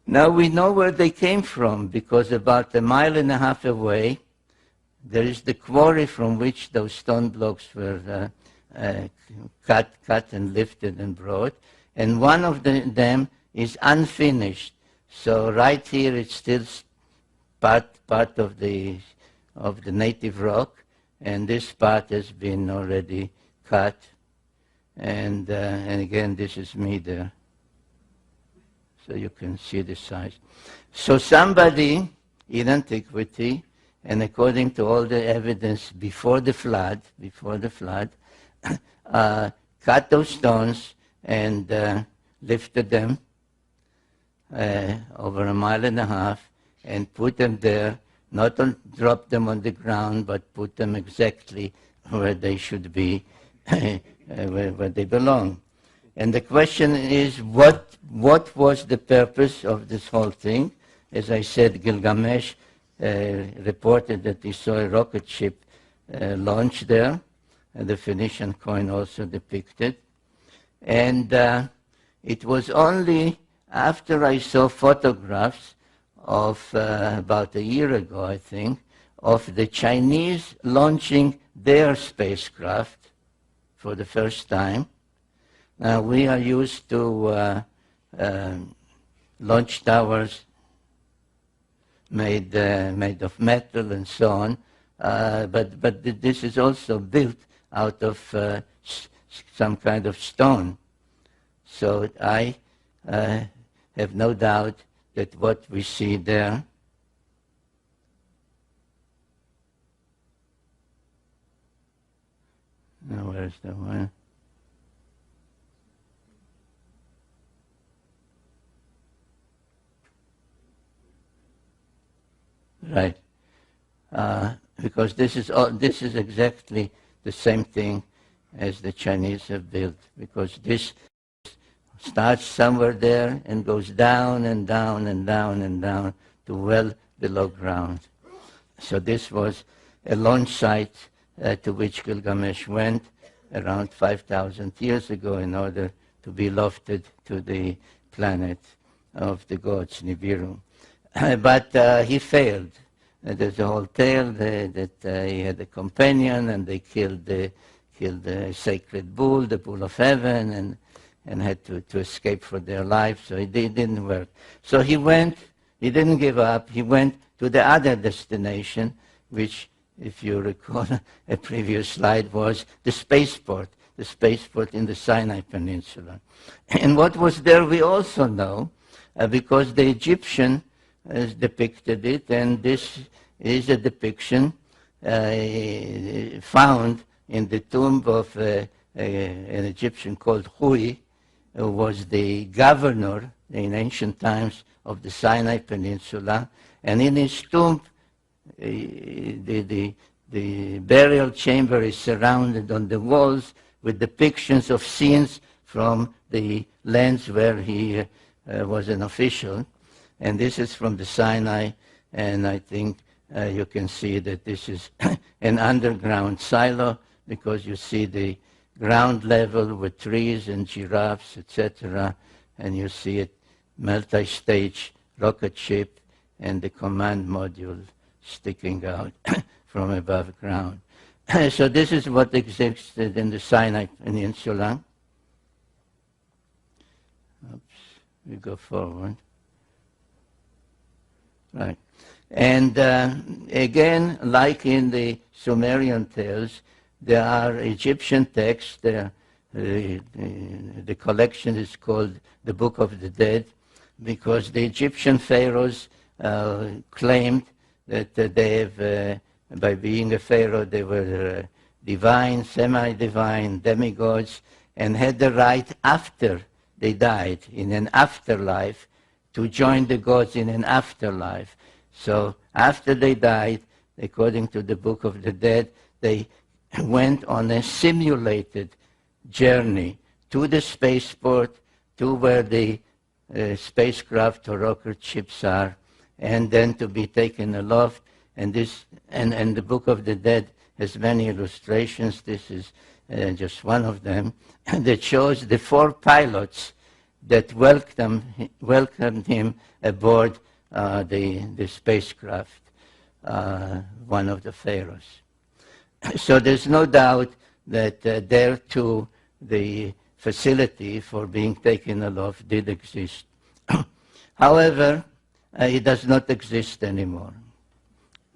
Now we know where they came from, because about 1.5 miles away, there is the quarry from which those stone blocks were cut and lifted and brought. And one of them is unfinished. So right here it's still part of the native rock, and this part has been already cut. And again, this is me there. So you can see the size. So somebody in antiquity, and according to all the evidence before the flood, cut those stones and lifted them over 1.5 miles and put them there, not drop them on the ground, but put them exactly where they should be, where they belong. And the question is, what was the purpose of this whole thing? As I said, Gilgamesh reported that he saw a rocket ship launch there, and the Phoenician coin also depicted. And it was only after I saw photographs of about a year ago, I think, of the Chinese launching their spacecraft for the first time. Now, we are used to launch towers made of metal and so on, but this is also built out of some kind of stone. So I have no doubt that what we see there now, where's the one? Right, because this is exactly the same thing as the Chinese have built, because this starts somewhere there and goes down and down and down and down to well below ground. So this was a launch site to which Gilgamesh went around 5,000 years ago in order to be lofted to the planet of the gods, Nibiru. But he failed. There's a whole tale that he had a companion, and they killed the sacred bull, the bull of heaven, and had to escape for their life. So it didn't work. So he didn't give up. He went to the other destination, which, if you recall a previous slide, was the spaceport in the Sinai Peninsula. And what was there we also know, because the Egyptian has depicted it, and this is a depiction found in the tomb of an Egyptian called Hui, who was the governor in ancient times of the Sinai Peninsula. And in his tomb, the burial chamber is surrounded on the walls with depictions of scenes from the lands where he was an official. And this is from the Sinai, and I think you can see that this is an underground silo, because you see the ground level with trees and giraffes, etc., and you see it multi-stage rocket ship and the command module sticking out from above ground. So this is what existed in the Sinai Peninsula. Oops, we go forward. Right. And again, like in the Sumerian tales, there are Egyptian texts. The collection is called the Book of the Dead, because the Egyptian pharaohs claimed that they have, by being a pharaoh, they were divine, semi-divine, demigods, and had the right after they died, in an afterlife, to join the gods in an afterlife. So after they died, according to the Book of the Dead, they went on a simulated journey to the spaceport to where the spacecraft or rocket ships are, and then to be taken aloft. And the Book of the Dead has many illustrations. This is just one of them that shows the 4 pilots that welcomed him aboard the spacecraft, one of the pharaohs. So there's no doubt that there too the facility for being taken aloft did exist. However, it does not exist anymore.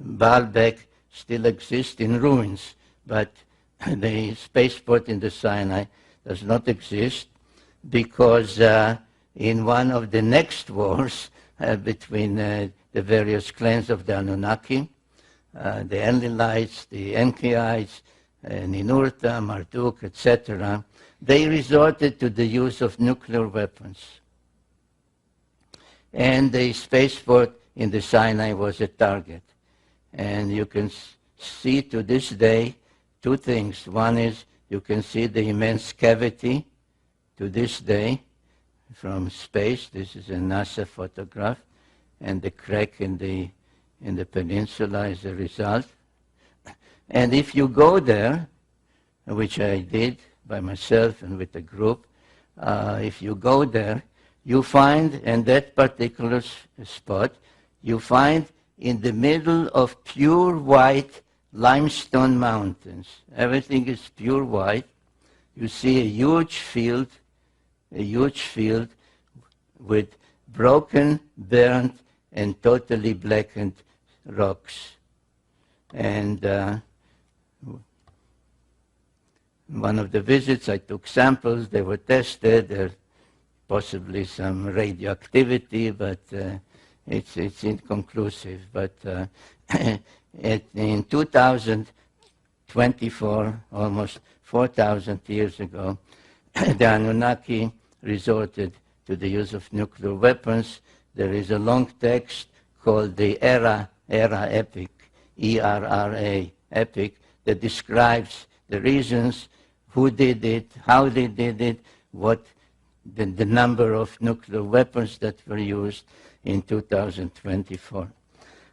Baalbek still exists in ruins, but the spaceport in the Sinai does not exist because in one of the next wars between the various clans of the Anunnaki, the Enlilites, the Enkiites, Ninurta, Marduk, etc., they resorted to the use of nuclear weapons. And the spaceport in the Sinai was a target. And you can see to this day 2 things. One is you can see the immense cavity to this day from space. This is a NASA photograph. And the crack in the peninsula is a result. And if you go there, which I did by myself and with a group, if you go there, you find in that particular spot, you find in the middle of pure white limestone mountains. Everything is pure white. You see a huge field with broken, burnt, and totally blackened rocks. And one of the visits, I took samples. They were tested. There's possibly some radioactivity, but it's inconclusive. But in 2024, almost 4,000 years ago, the Anunnaki resorted to the use of nuclear weapons. There is a long text called the Era Epic, ERRA Epic, that describes the reasons, who did it, how they did it, what the number of nuclear weapons that were used in 2024.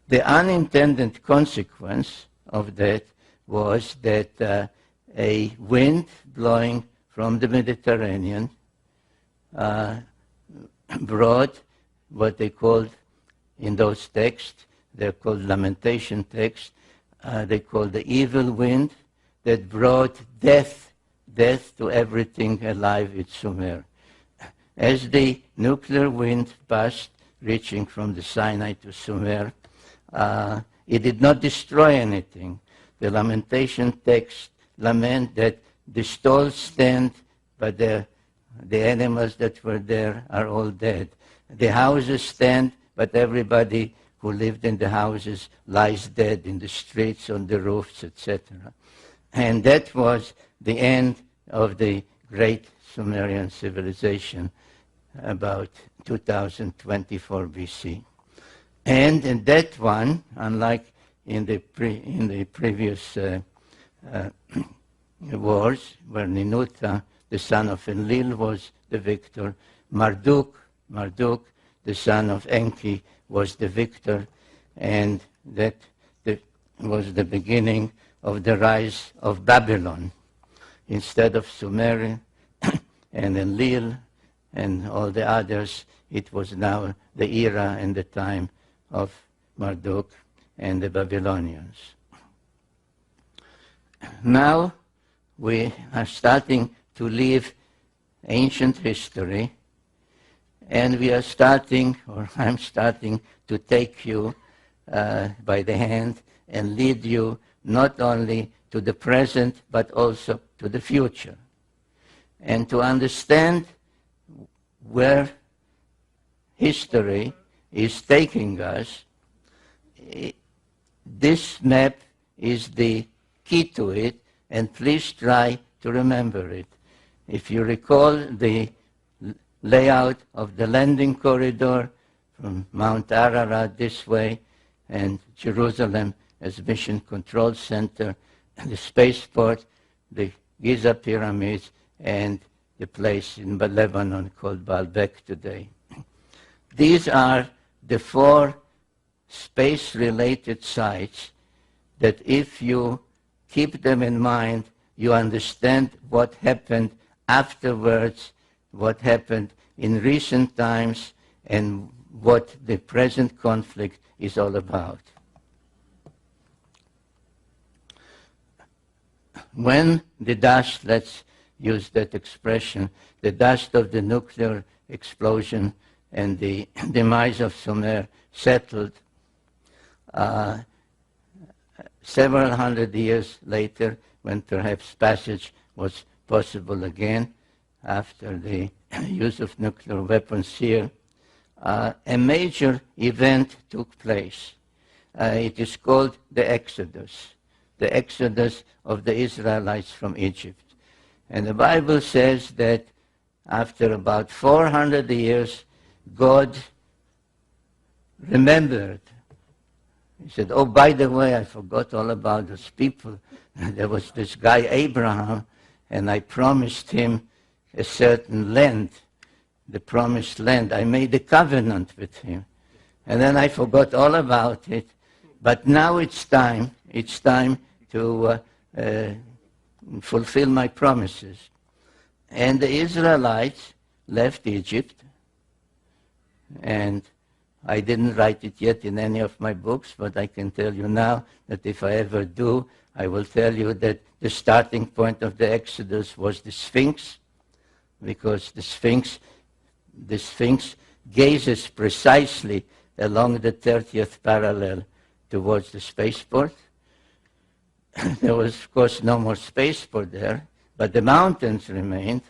The unintended consequence of that was that a wind blowing from the Mediterranean brought what they called in those texts, they're called lamentation texts, they called the evil wind that brought death to everything alive in Sumer. As the nuclear wind passed, reaching from the Sinai to Sumer, it did not destroy anything. The lamentation text lament that the stalls stand, but the animals that were there are all dead. The houses stand, but everybody who lived in the houses lies dead in the streets, on the roofs, etc. And that was the end of the great Sumerian civilization about 2024 BC. And in that one, unlike in the previous wars, where Ninurta, the son of Enlil, was the victor, Marduk, the son of Enki, was the victor, and that was the beginning of the rise of Babylon. Instead of Sumer and Enlil and all the others, it was now the era and the time of Marduk and the Babylonians. Now we are starting to leave ancient history, and we are starting, or I'm starting, to take you by the hand and lead you not only to the present, but also to the future. And to understand where history is taking us, this map is the key to it, and please try to remember it. If you recall the layout of the landing corridor from Mount Ararat this way, and Jerusalem as Mission Control Center, the spaceport, the Giza pyramids, and the place in Lebanon called Baalbek today. These are the 4 space-related sites that if you keep them in mind, you understand what happened afterwards, what happened in recent times, and what the present conflict is all about. When the dust, let's use that expression, the dust of the nuclear explosion and the demise of Sumer settled, several hundred years later, when perhaps passage was possible again after the use of nuclear weapons here, a major event took place. It is called the Exodus of the Israelites from Egypt. And the Bible says that after about 400 years, God remembered. He said, oh, by the way, I forgot all about those people. There was this guy, Abraham, and I promised him a certain land, the promised land. I made a covenant with him. And then I forgot all about it. But now it's time to fulfill my promises. And the Israelites left Egypt, and I didn't write it yet in any of my books, but I can tell you now that if I ever do, I will tell you that the starting point of the Exodus was the Sphinx, because the Sphinx gazes precisely along the 30th parallel towards the spaceport. There was, of course, no more spaceport there, but the mountains remained,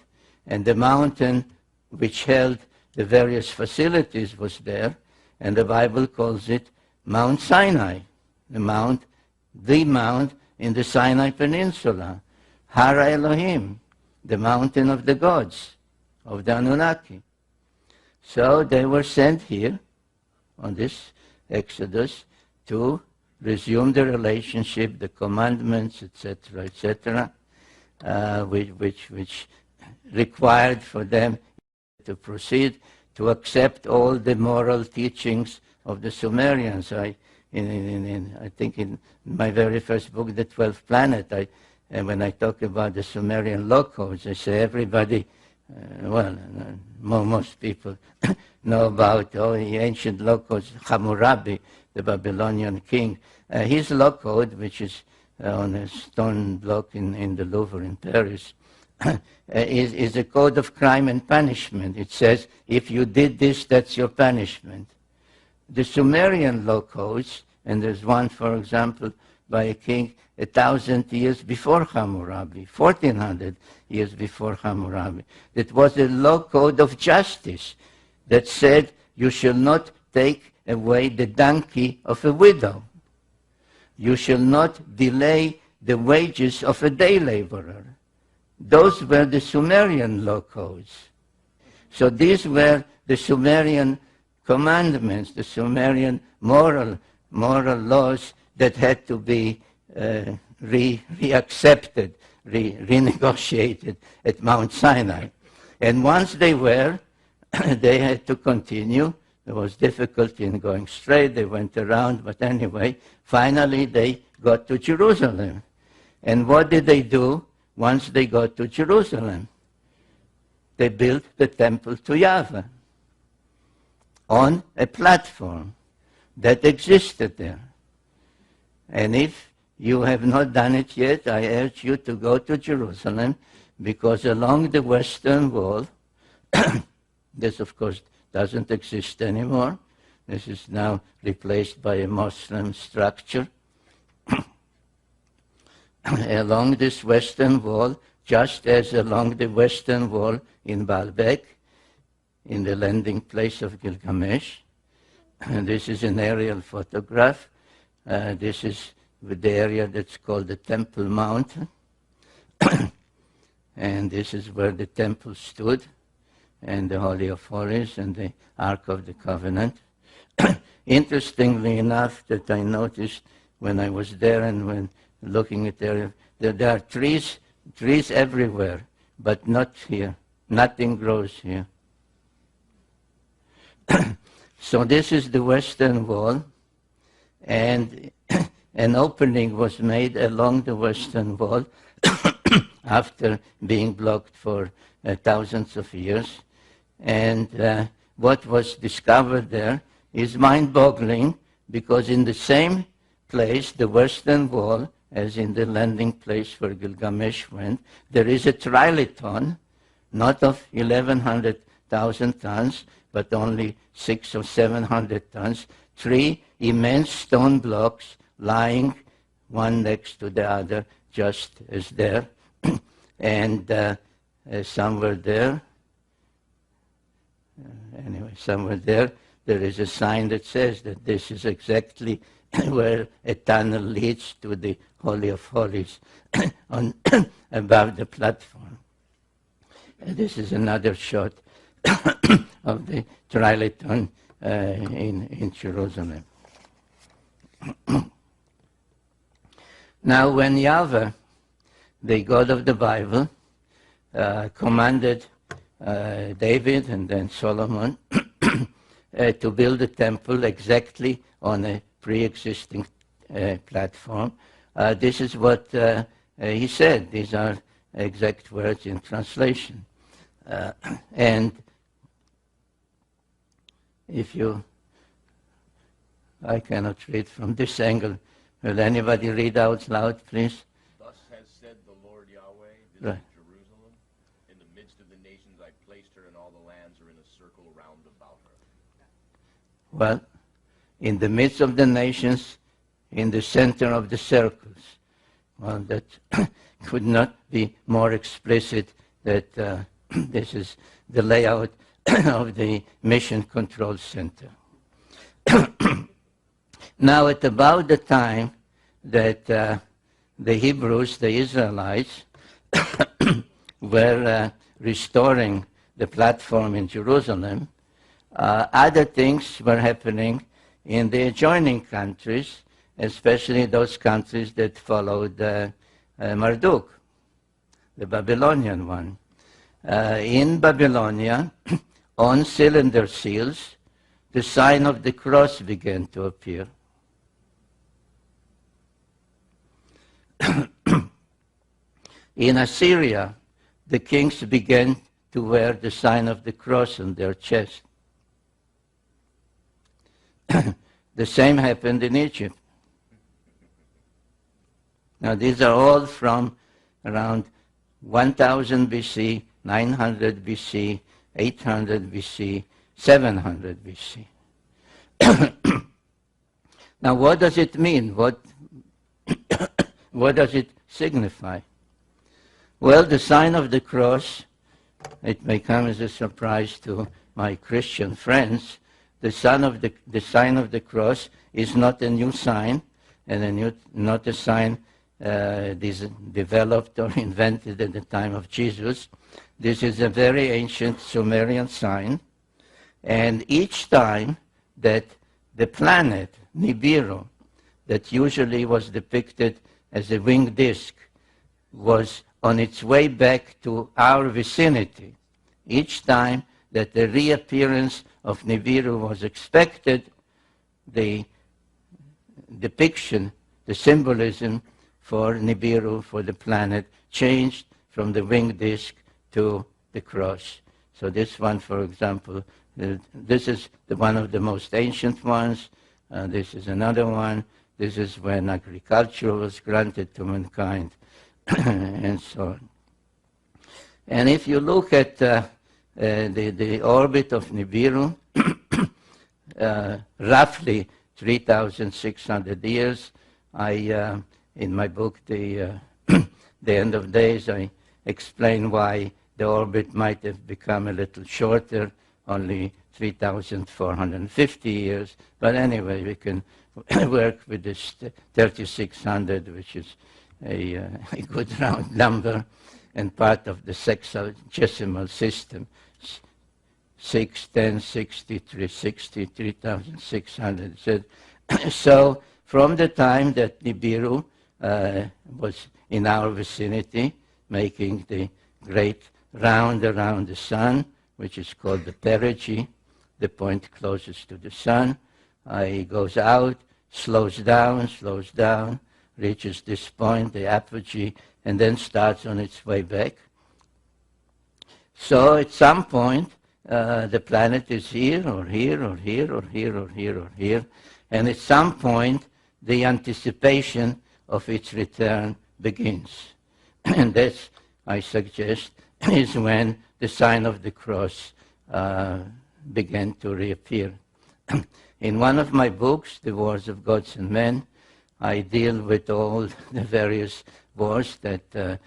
and the mountain which held the various facilities was there, and the Bible calls it Mount Sinai, the mount in the Sinai Peninsula, Har Elohim, the mountain of the gods, of the Anunnaki. So they were sent here on this Exodus to resume the relationship, the commandments, etc., which required for them to proceed to accept all the moral teachings of the Sumerians. I think in my very first book, The 12th Planet, when I talk about the Sumerian law codes, I say everybody, most people know about the ancient law codes. Hammurabi, the Babylonian king, his law code, which is on a stone block in the Louvre in Paris, is a code of crime and punishment. It says, if you did this, that's your punishment. The Sumerian law codes, and there's one, for example, by a king 1,000 years before Hammurabi, 1,400 years before Hammurabi, that was a law code of justice that said you shall not take away the donkey of a widow. You shall not delay the wages of a day laborer. Those were the Sumerian law codes. So these were the Sumerian commandments, the Sumerian moral laws that had to be reaccepted, renegotiated at Mount Sinai. And once they were, they had to continue. There was difficulty in going straight. They went around, but anyway, finally they got to Jerusalem. And what did they do once they got to Jerusalem? They built the temple to Yahweh on a platform that existed there. And if you have not done it yet, I urge you to go to Jerusalem, because along the Western Wall, this of course doesn't exist anymore. This is now replaced by a Muslim structure. Along this Western Wall, just as along the Western Wall in Baalbek, in the landing place of Gilgamesh, and this is an aerial photograph. This is the area that's called the Temple Mountain. And this is where the temple stood, and the Holy of Holies, and the Ark of the Covenant. Interestingly enough, that I noticed when I was there and when looking at the area, that there are trees everywhere, but not here. Nothing grows here. So this is the western wall, and an opening was made along the western wall after being blocked for thousands of years. And what was discovered there is mind-boggling, because in the same place, the western wall, as in the landing place where Gilgamesh went, there is a trilithon, not of 1,100,000 tons, but only 600 or 700 tons, 3 immense stone blocks lying one next to the other, just as there. And somewhere there, somewhere there is a sign that says that this is exactly where a tunnel leads to the Holy of Holies above the platform. And this is another shot of the trilithon in Jerusalem. Now, when Yahweh, the God of the Bible, commanded David and then Solomon to build a temple exactly on a pre-existing platform, this is what he said. These are exact words in translation. And if you, I cannot read from this angle. Will anybody read out loud, please? Thus has said the Lord Yahweh, this Right. is Jerusalem. In the midst of the nations I placed her, and all the lands are in a circle round about her. Well, in the midst of the nations, in the center of the circles. Well, that could not be more explicit that this is the layout of the Mission Control Center. Now, at about the time that the Hebrews, the Israelites, were restoring the platform in Jerusalem, other things were happening in the adjoining countries, especially those countries that followed Marduk, the Babylonian one. In Babylonia, on cylinder seals, the sign of the cross began to appear. In Assyria, the kings began to wear the sign of the cross on their chest. The same happened in Egypt. Now, these are all from around 1000 BC, 900 BC, 800 BC, 700 BC. Now, what does it mean? What does it signify? Well, the sign of the cross, it may come as a surprise to my Christian friends, the sign of the cross is not a new sign, and not a sign developed or invented at the time of Jesus. This is a very ancient Sumerian sign, and each time that the planet Nibiru, that usually was depicted as a winged disk, was on its way back to our vicinity, each time that the reappearance of Nibiru was expected, the depiction, the symbolism for Nibiru, for the planet, changed from the winged disk to the cross. So this one, for example, this is one of the most ancient ones. This is another one. This is when agriculture was granted to mankind, and so on. And if you look at the orbit of Nibiru, roughly 3,600 years, in my book, The End of Days, I explain why the orbit might have become a little shorter, only 3,450 years. But anyway, we can work with this 3,600, which is a good round number and part of the sexagesimal system. 6, 10, 60, 360, 3,600. So from the time that Nibiru was in our vicinity, making the great round around the sun, which is called the perigee, the point closest to the sun. It goes out, slows down, reaches this point, the apogee, and then starts on its way back. So at some point, the planet is here, or here, or here, or here, or here, or here, and at some point, the anticipation of its return begins. And this, I suggest, is when the sign of the cross began to reappear. In one of my books, The Wars of Gods and Men, I deal with all the various wars that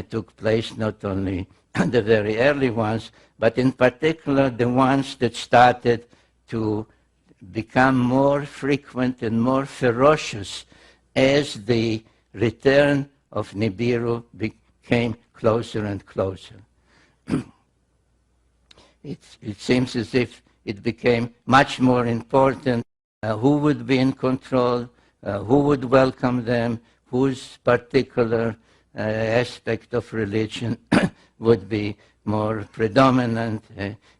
took place, not only the very early ones, but in particular the ones that started to become more frequent and more ferocious as the return of Nibiru became closer and closer. It seems as if it became much more important who would be in control, who would welcome them, whose particular aspect of religion would be more predominant,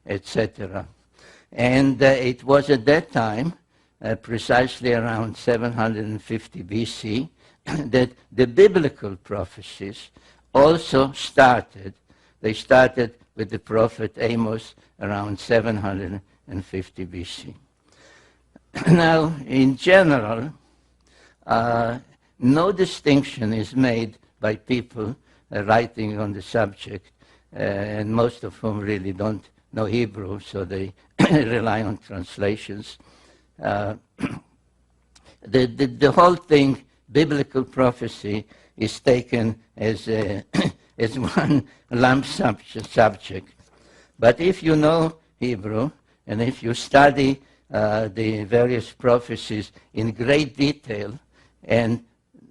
etc. And it was at that time, precisely around 750 BC, that the biblical prophecies also started. They started with the prophet Amos around 750 BC. Now, in general, no distinction is made by people writing on the subject, and most of whom really don't know Hebrew, so they rely on translations. The whole thing, biblical prophecy, is taken as one lump subject. But if you know Hebrew, and if you study the various prophecies in great detail, and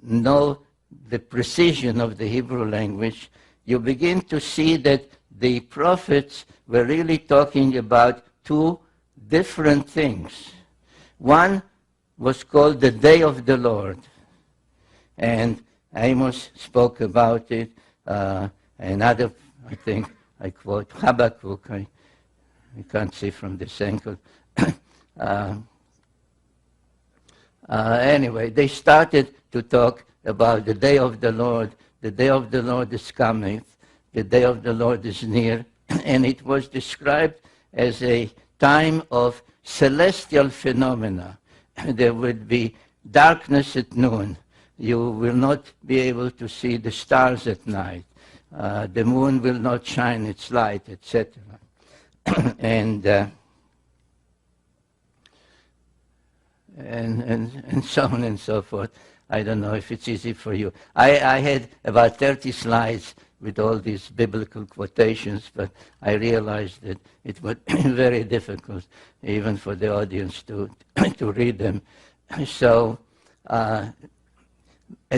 know the precision of the Hebrew language, you begin to see that the prophets were really talking about two different things. One was called the Day of the Lord, and Amos spoke about it. Another, I think, I quote Habakkuk. I can't see from this angle. Anyway, they started to talk about the day of the Lord. The day of the Lord is coming. The day of the Lord is near. And it was described as a time of celestial phenomena. There would be darkness at noon. You will not be able to see the stars at night. The moon will not shine its light, etc. and so on and so forth. I don't know if it's easy for you. I had about 30 slides with all these biblical quotations, but I realized that it would be very difficult even for the audience to read them. So at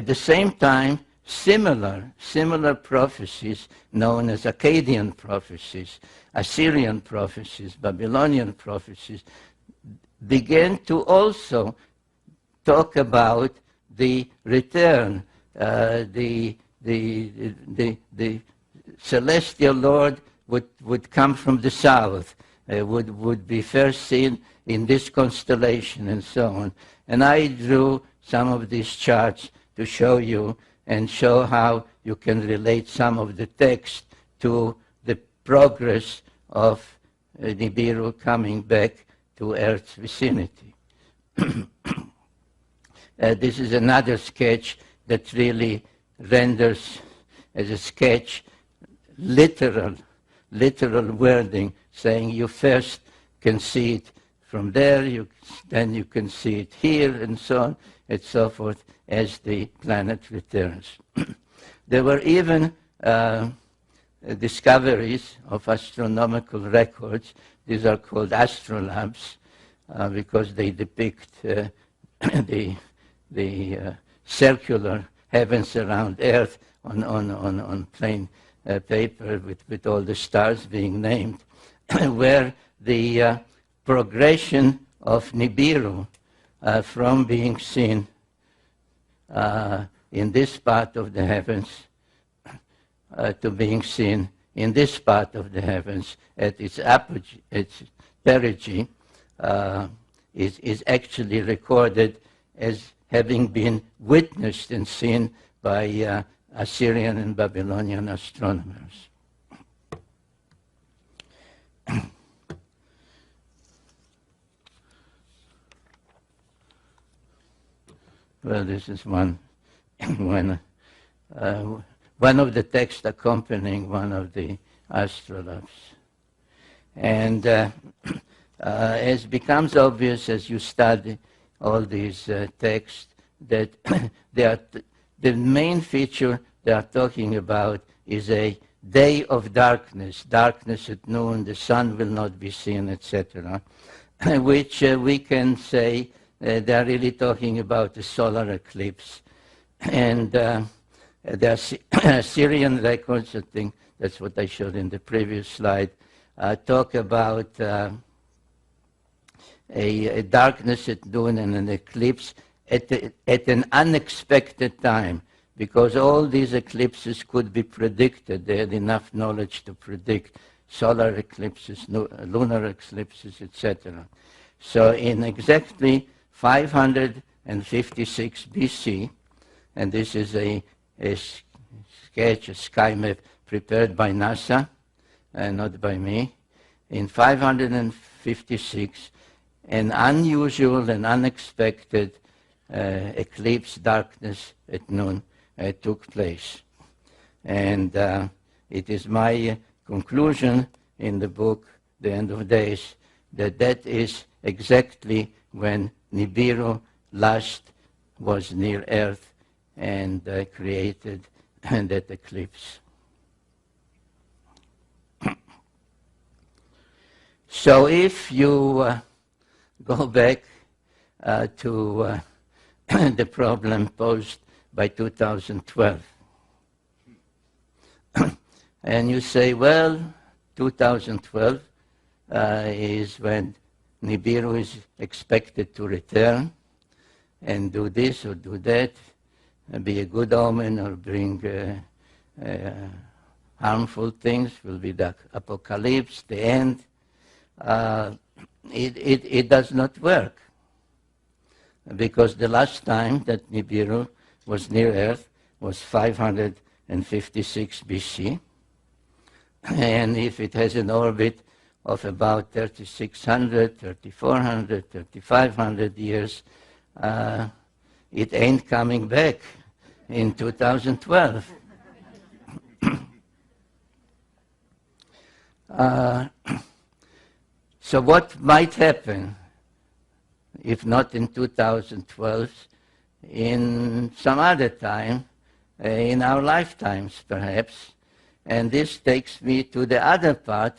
the same time, similar prophecies known as Akkadian prophecies, Assyrian prophecies, Babylonian prophecies began to also talk about the return, the celestial Lord would come from the south, would be first seen in this constellation and so on. And I drew some of these charts to show you and show how you can relate some of the text to the progress of Nibiru coming back to Earth's vicinity. This is another sketch that really renders as a sketch literal wording, saying you first can see it from there, then you can see it here, and so on and so forth as the planet returns. There were even discoveries of astronomical records. These are called astrolabes because they depict the circular heavens around Earth on plain paper with all the stars being named, where the progression of Nibiru from being seen in this part of the heavens to being seen in this part of the heavens at its apogee, its perigee, is actually recorded as having been witnessed and seen by Assyrian and Babylonian astronomers. Well, this is one of the texts accompanying one of the astrolabes. And as becomes obvious as you study all these texts, that the main feature they are talking about is a day of darkness, darkness at noon, the sun will not be seen, etc., which we can say they are really talking about the solar eclipse. And the Assyrian records, I think that's what I showed in the previous slide, talk about a darkness at noon and an eclipse at an unexpected time, because all these eclipses could be predicted. They had enough knowledge to predict solar eclipses, lunar eclipses, etc. So in exactly 556 BC, and this is a sketch, a sky map prepared by NASA, not by me, in 556, an unusual and unexpected eclipse, darkness at noon, took place. And it is my conclusion in the book, The End of Days, that that is exactly when Nibiru last was near Earth and created that eclipse. So if you go back to the problem posed by 2012, and you say, well, 2012 is when Nibiru is expected to return and do this or do that, be a good omen or bring harmful things, will be the apocalypse, the end. It does not work, because the last time that Nibiru was near Earth was 556 BC, and if it has an orbit of about 3,600, 3,400, 3,500 years, it ain't coming back in 2012. So what might happen, if not in 2012, in some other time, in our lifetimes perhaps? And this takes me to the other part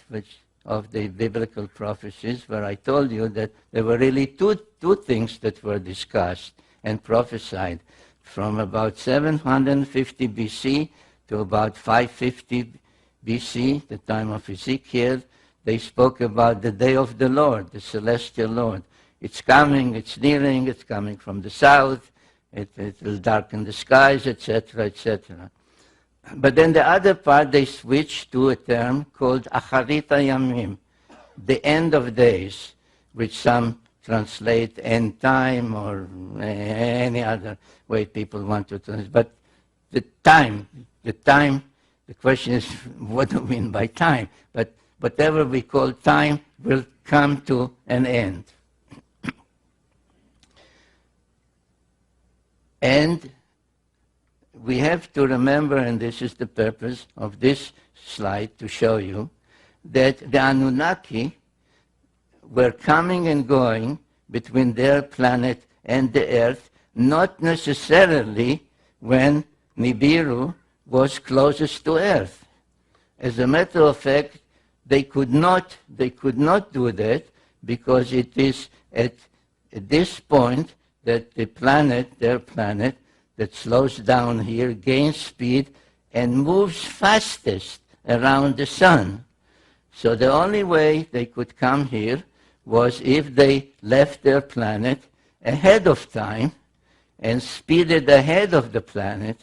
of the biblical prophecies, where I told you that there were really two things that were discussed and prophesied from about 750 BC to about 550 BC, the time of Ezekiel. They spoke about the day of the Lord, the celestial Lord. It's coming, it's nearing, it's coming from the south, it will darken the skies, etc., etc. But then the other part, they switched to a term called Acharita Yamim, the end of days, which some translate end time or any other way people want to translate. But the time, the question is, what do we mean by time? But whatever we call time will come to an end. And we have to remember, and this is the purpose of this slide, to show you that the Anunnaki were coming and going between their planet and the Earth, not necessarily when Nibiru was closest to Earth. As a matter of fact, they could not do that, because it is at this point that the planet, their planet, that slows down here, gains speed, and moves fastest around the sun. So the only way they could come here was if they left their planet ahead of time and speeded ahead of the planet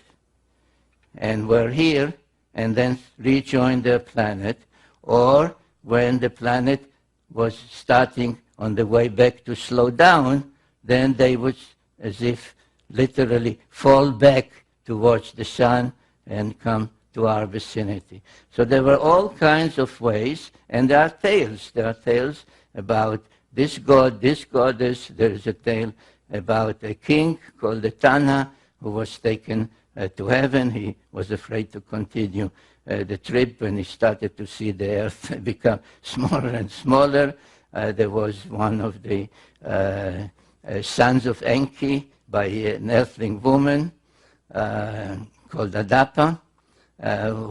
and were here and then rejoin their planet, or when the planet was starting on the way back to slow down, then they would, as if literally, fall back towards the sun and come to our vicinity. So there were all kinds of ways, and there are tales. There are tales about this god, this goddess. There is a tale about a king called the Tana who was taken to heaven. He was afraid to continue the trip when he started to see the earth become smaller and smaller. There was one of the sons of Enki by an earthling woman called Adapa,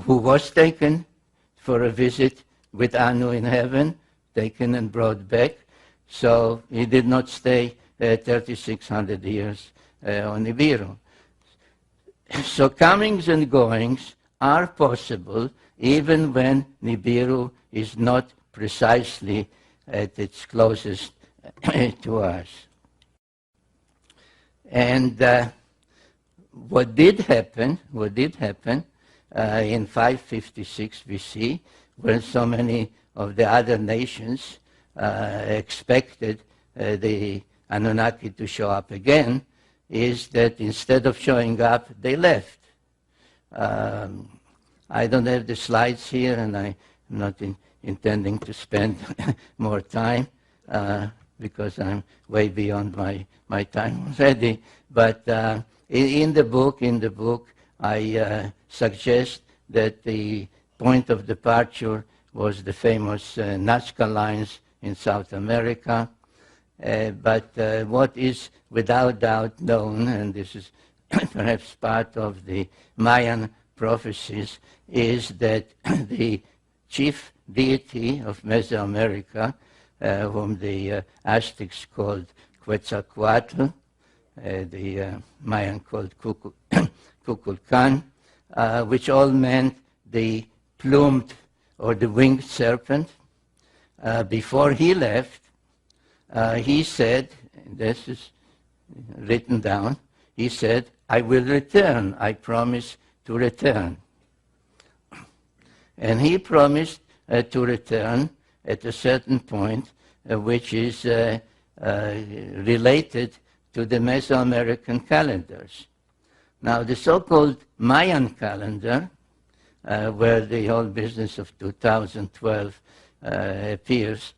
who was taken for a visit with Anu in heaven, taken and brought back. So he did not stay 3,600 years on Nibiru. So comings and goings are possible even when Nibiru is not precisely at its closest to us. And what did happen in 556 BC, when so many of the other nations expected the Anunnaki to show up again, is that instead of showing up, they left. I don't have the slides here, and I'm not intending to spend more time because I'm way beyond my time already. But in the book, I suggest that the point of departure was the famous Nazca lines in South America. But what is without doubt known, and this is perhaps part of the Mayan prophecies, is that the chief deity of Mesoamerica, whom the Aztecs called Quetzalcoatl, the Mayan called Kukulkan, which all meant the plumed or the winged serpent. Before he left, he said, this is written down, he said, "I will return, I promise to return." And he promised to return at a certain point, which is related to the Mesoamerican calendars. Now, the so-called Mayan calendar, where the whole business of 2012 appears,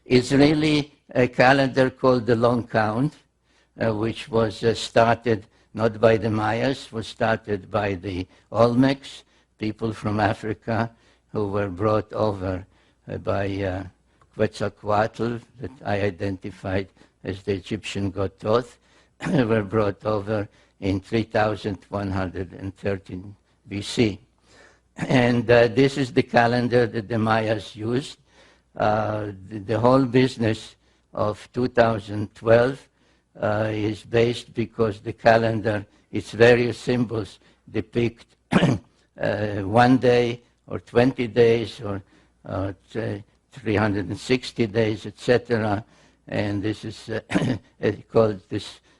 is really a calendar called the Long Count, which was started not by the Mayas, was started by the Olmecs, people from Africa who were brought over by Quetzalcoatl, that I identified as the Egyptian god Thoth, were brought over in 3113 BC. And this is the calendar that the Mayas used. The whole business of 2012 is based because the calendar, its various symbols depict 1 day or 20 days or 360 days, etc. And this is called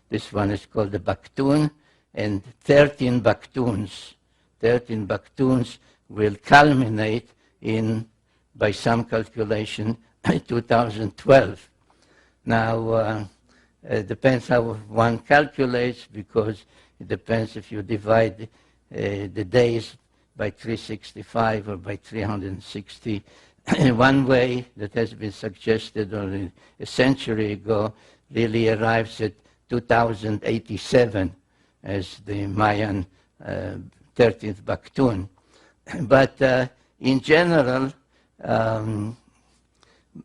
this one is called the Bakhtun, and 13 Bakhtuns. 13 Bakhtuns will culminate in, by some calculation, 2012. Now, it depends how one calculates, because it depends if you divide the days by 365 or by 360. One way that has been suggested only a century ago really arrives at 2087 as the Mayan 13th Bakhtun. But in general,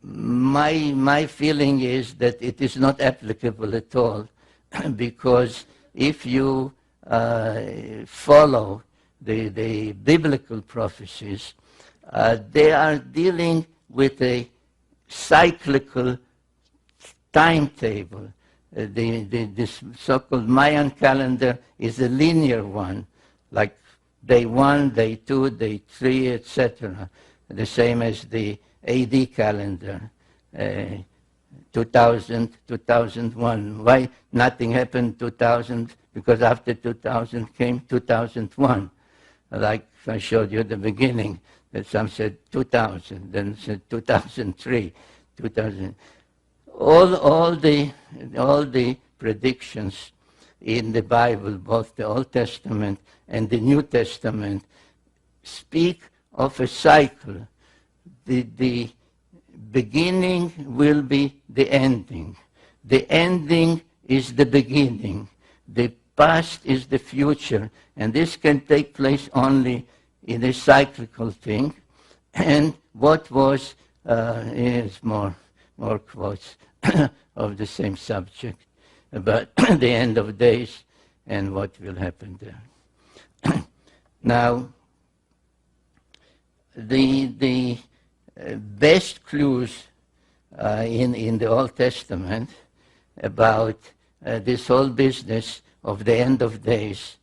my feeling is that it is not applicable at all, because if you follow the biblical prophecies, they are dealing with a cyclical timetable. This so-called Mayan calendar is a linear one, like day 1, day 2, day 3, etc. The same as the AD calendar, 2000, 2001. Why nothing happened 2000? Because after 2000 came 2001. like I showed you at the beginning, that some said 2000, then said 2003, 2000. All the predictions in the Bible, both the Old Testament and the New Testament, speak of a cycle. The beginning will be the ending. The ending is the beginning. The past is the future. And this can take place only in a cyclical thing. And what was, here's more quotes of the same subject about the end of days and what will happen there. Now, the best clues in the Old Testament about this whole business of the end of days,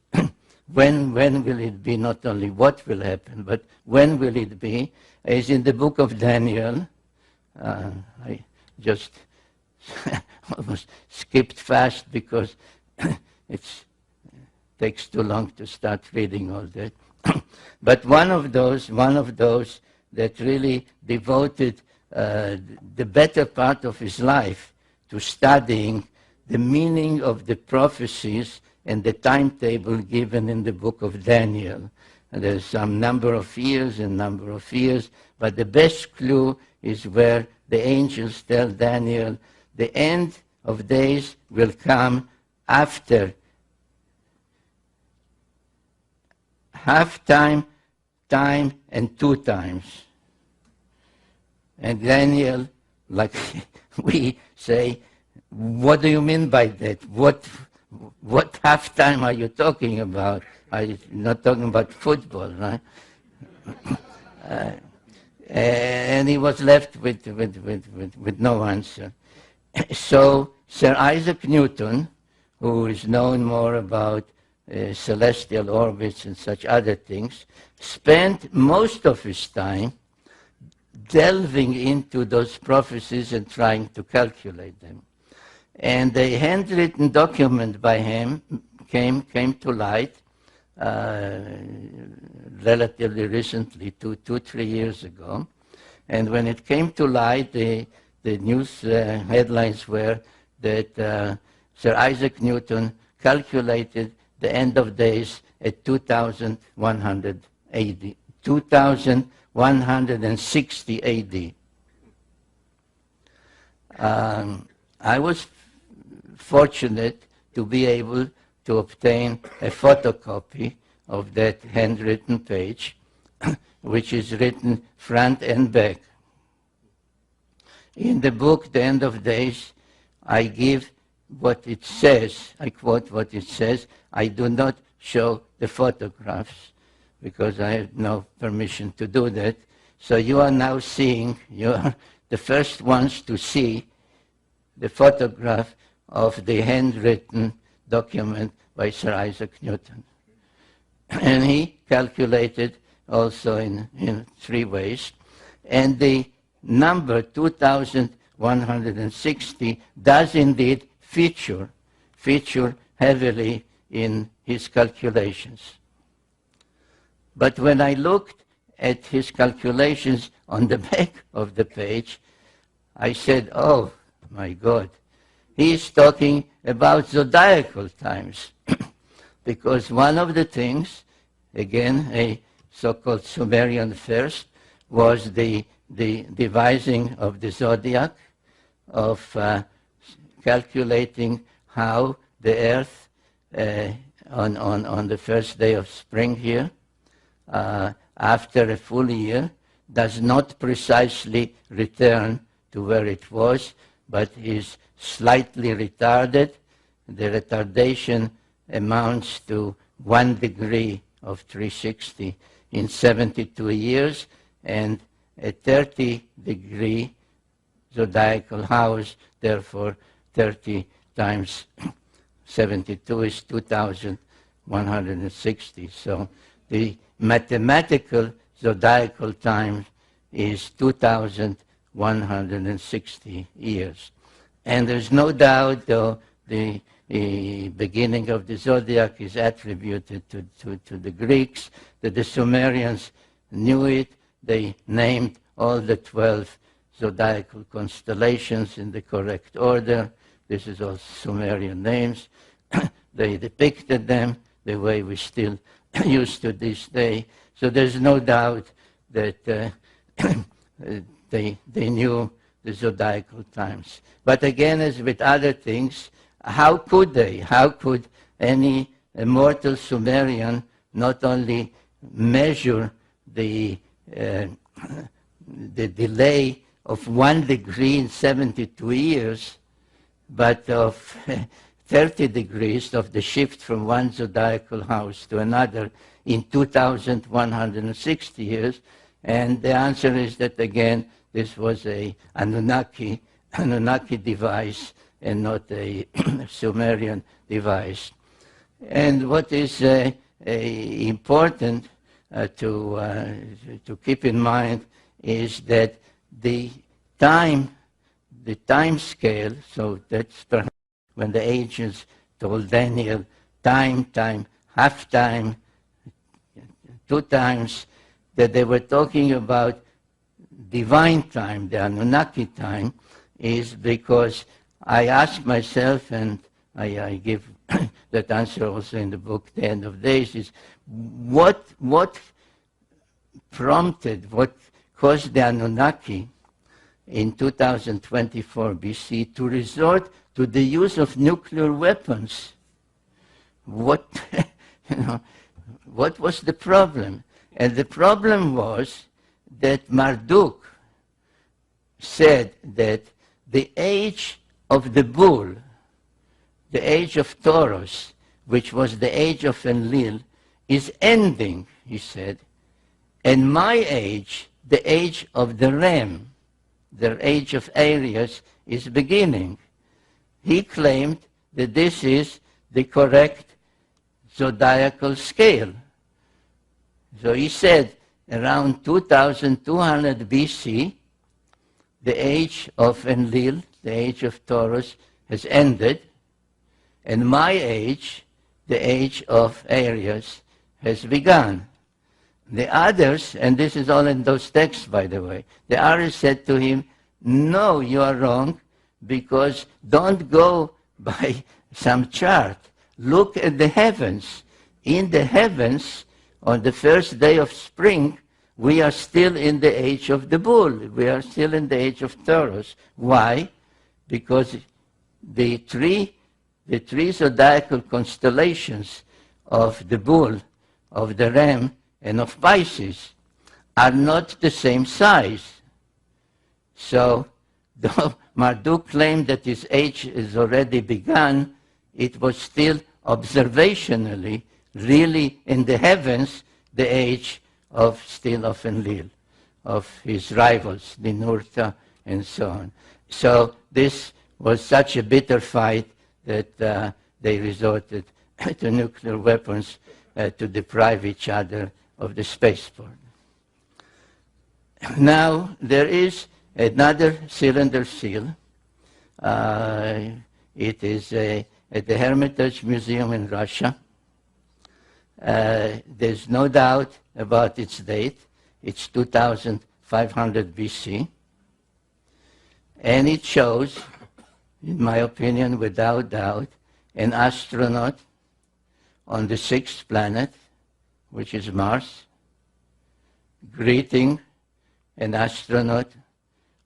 when will it be, not only what will happen, but when will it be, is in the book of Daniel. I just almost skipped fast because it takes too long to start reading all that. But one of those that really devoted the better part of his life to studying the meaning of the prophecies and the timetable given in the book of Daniel. And there's some number of years, but the best clue is where the angels tell Daniel, the end of days will come after half time, time, and 2 times. And Daniel, like we say, what do you mean by that? What half time are you talking about? Are you not talking about football, right? And he was left with no answer. So Sir Isaac Newton, who is known more about celestial orbits and such other things, spent most of his time delving into those prophecies and trying to calculate them. And a handwritten document by him came to light relatively recently, 2-3 years ago. And when it came to light, the news headlines were that Sir Isaac Newton calculated the end of days at 2160 AD. I was fortunate to be able to obtain a photocopy of that handwritten page, which is written front and back. In the book, The End of Days, I give what it says. I quote what it says. I do not show the photographs because I have no permission to do that. So you are now seeing, you are the first ones to see the photograph of the handwritten document by Sir Isaac Newton. And he calculated also in 3 ways. And the number 2160 does indeed feature heavily in his calculations. But when I looked at his calculations on the back of the page, I said, oh my God, he is talking about zodiacal times. Because one of the things, again, a so-called Sumerian first, was the devising of the zodiac, of calculating how the earth on the first day of spring here, after a full year, does not precisely return to where it was, but is slightly retarded. The retardation amounts to 1 degree of 360 in 72 years, and a 30-degree zodiacal house, therefore 30 times 72 is 2,160. So the mathematical zodiacal time is 2,160 years. And there's no doubt, though, the beginning of the zodiac is attributed to the Greeks. The Sumerians knew it. They named all the 12 zodiacal constellations in the correct order. This is all Sumerian names. They depicted them the way we still use to this day. So there's no doubt that they knew the zodiacal times. But again, as with other things, how could they? How could any immortal Sumerian not only measure the delay of 1 degree in 72 years, but of 30 degrees of the shift from one zodiacal house to another in 2,160 years? And the answer is that, again, this was a Anunnaki device and not a Sumerian device. And what is important to keep in mind is that the time scale, so that's perhaps when the angels told Daniel time, half time, 2 times, that they were talking about divine time, the Anunnaki time, is because I ask myself, and I give that answer also in the book, The End of Days, is what prompted, what caused the Anunnaki in 2024 BC to resort to the use of nuclear weapons? What was the problem? And the problem was that Marduk said that the age of the bull, the age of Taurus, which was the age of Enlil, is ending, he said, and my age, the age of the ram, the age of Aries, is beginning. He claimed that this is the correct zodiacal scale. So he said around 2200 BC, the age of Enlil, the age of Taurus, has ended, and my age, the age of Aries, has begun. The others, and this is all in those texts, by the way, the others said to him, no, you are wrong, because don't go by some chart. Look at the heavens. In the heavens, on the first day of spring, we are still in the age of the bull. We are still in the age of Taurus. Why? Because the three zodiacal constellations of the bull, of the ram, and of Pisces are not the same size. So, though Marduk claimed that his age is already begun, it was still observationally, really in the heavens, the age of Enlil, of his rivals, Ninurta, and so on. So this was such a bitter fight that they resorted to nuclear weapons to deprive each other of the spaceport. Now, there is another cylinder seal. It is at the Hermitage Museum in Russia. There's no doubt about its date. It's 2500 BC. And it shows, in my opinion, without doubt, an astronaut on the 6th planet, which is Mars, greeting an astronaut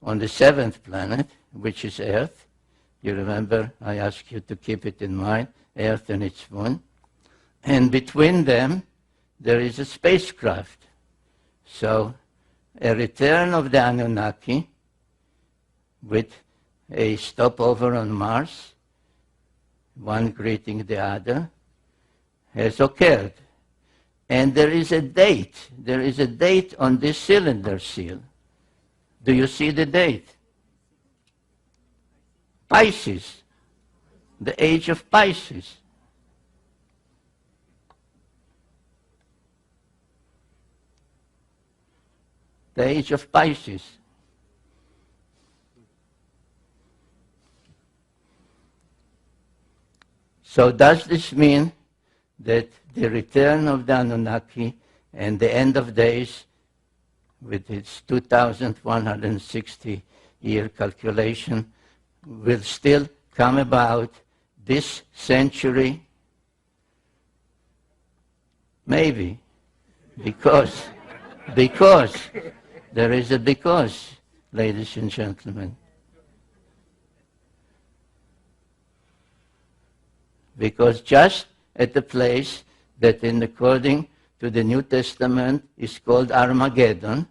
on the 7th planet, which is Earth. You remember I asked you to keep it in mind, Earth and its moon. And between them, there is a spacecraft. So, a return of the Anunnaki with a stopover on Mars, one greeting the other, has occurred. And there is a date. There is a date on this cylinder seal. Do you see the date? Pisces, the age of Pisces. The age of Pisces. So does this mean that the return of the Anunnaki and the end of days, with its 2,160-year calculation, will still come about this century? Maybe, because there is a because, ladies and gentlemen. Because just at the place that, according to the New Testament, is called Armageddon,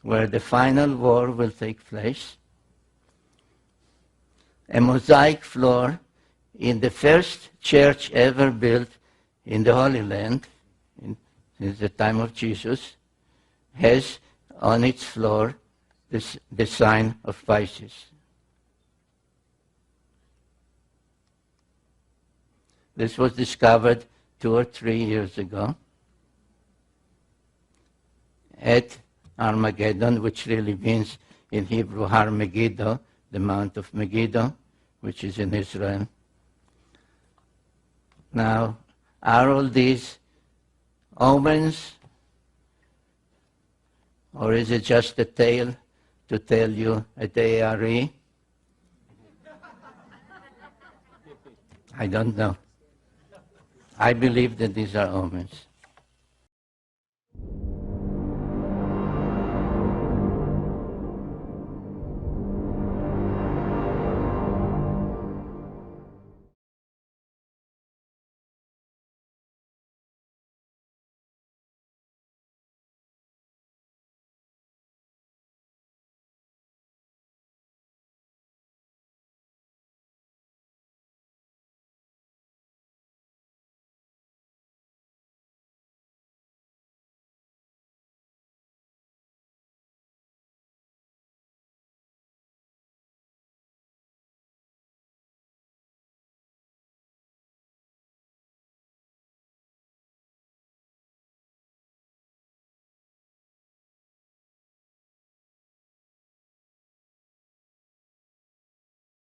where the final war will take place, a mosaic floor in the first church ever built in the Holy Land, since the time of Jesus, has on its floor the sign of Pisces. This was discovered 2 or 3 years ago at Armageddon, which really means in Hebrew Har Megiddo, the Mount of Megiddo, which is in Israel. Now, are all these omens, or is it just a tale to tell you at ARE? I don't know. I believe that these are omens.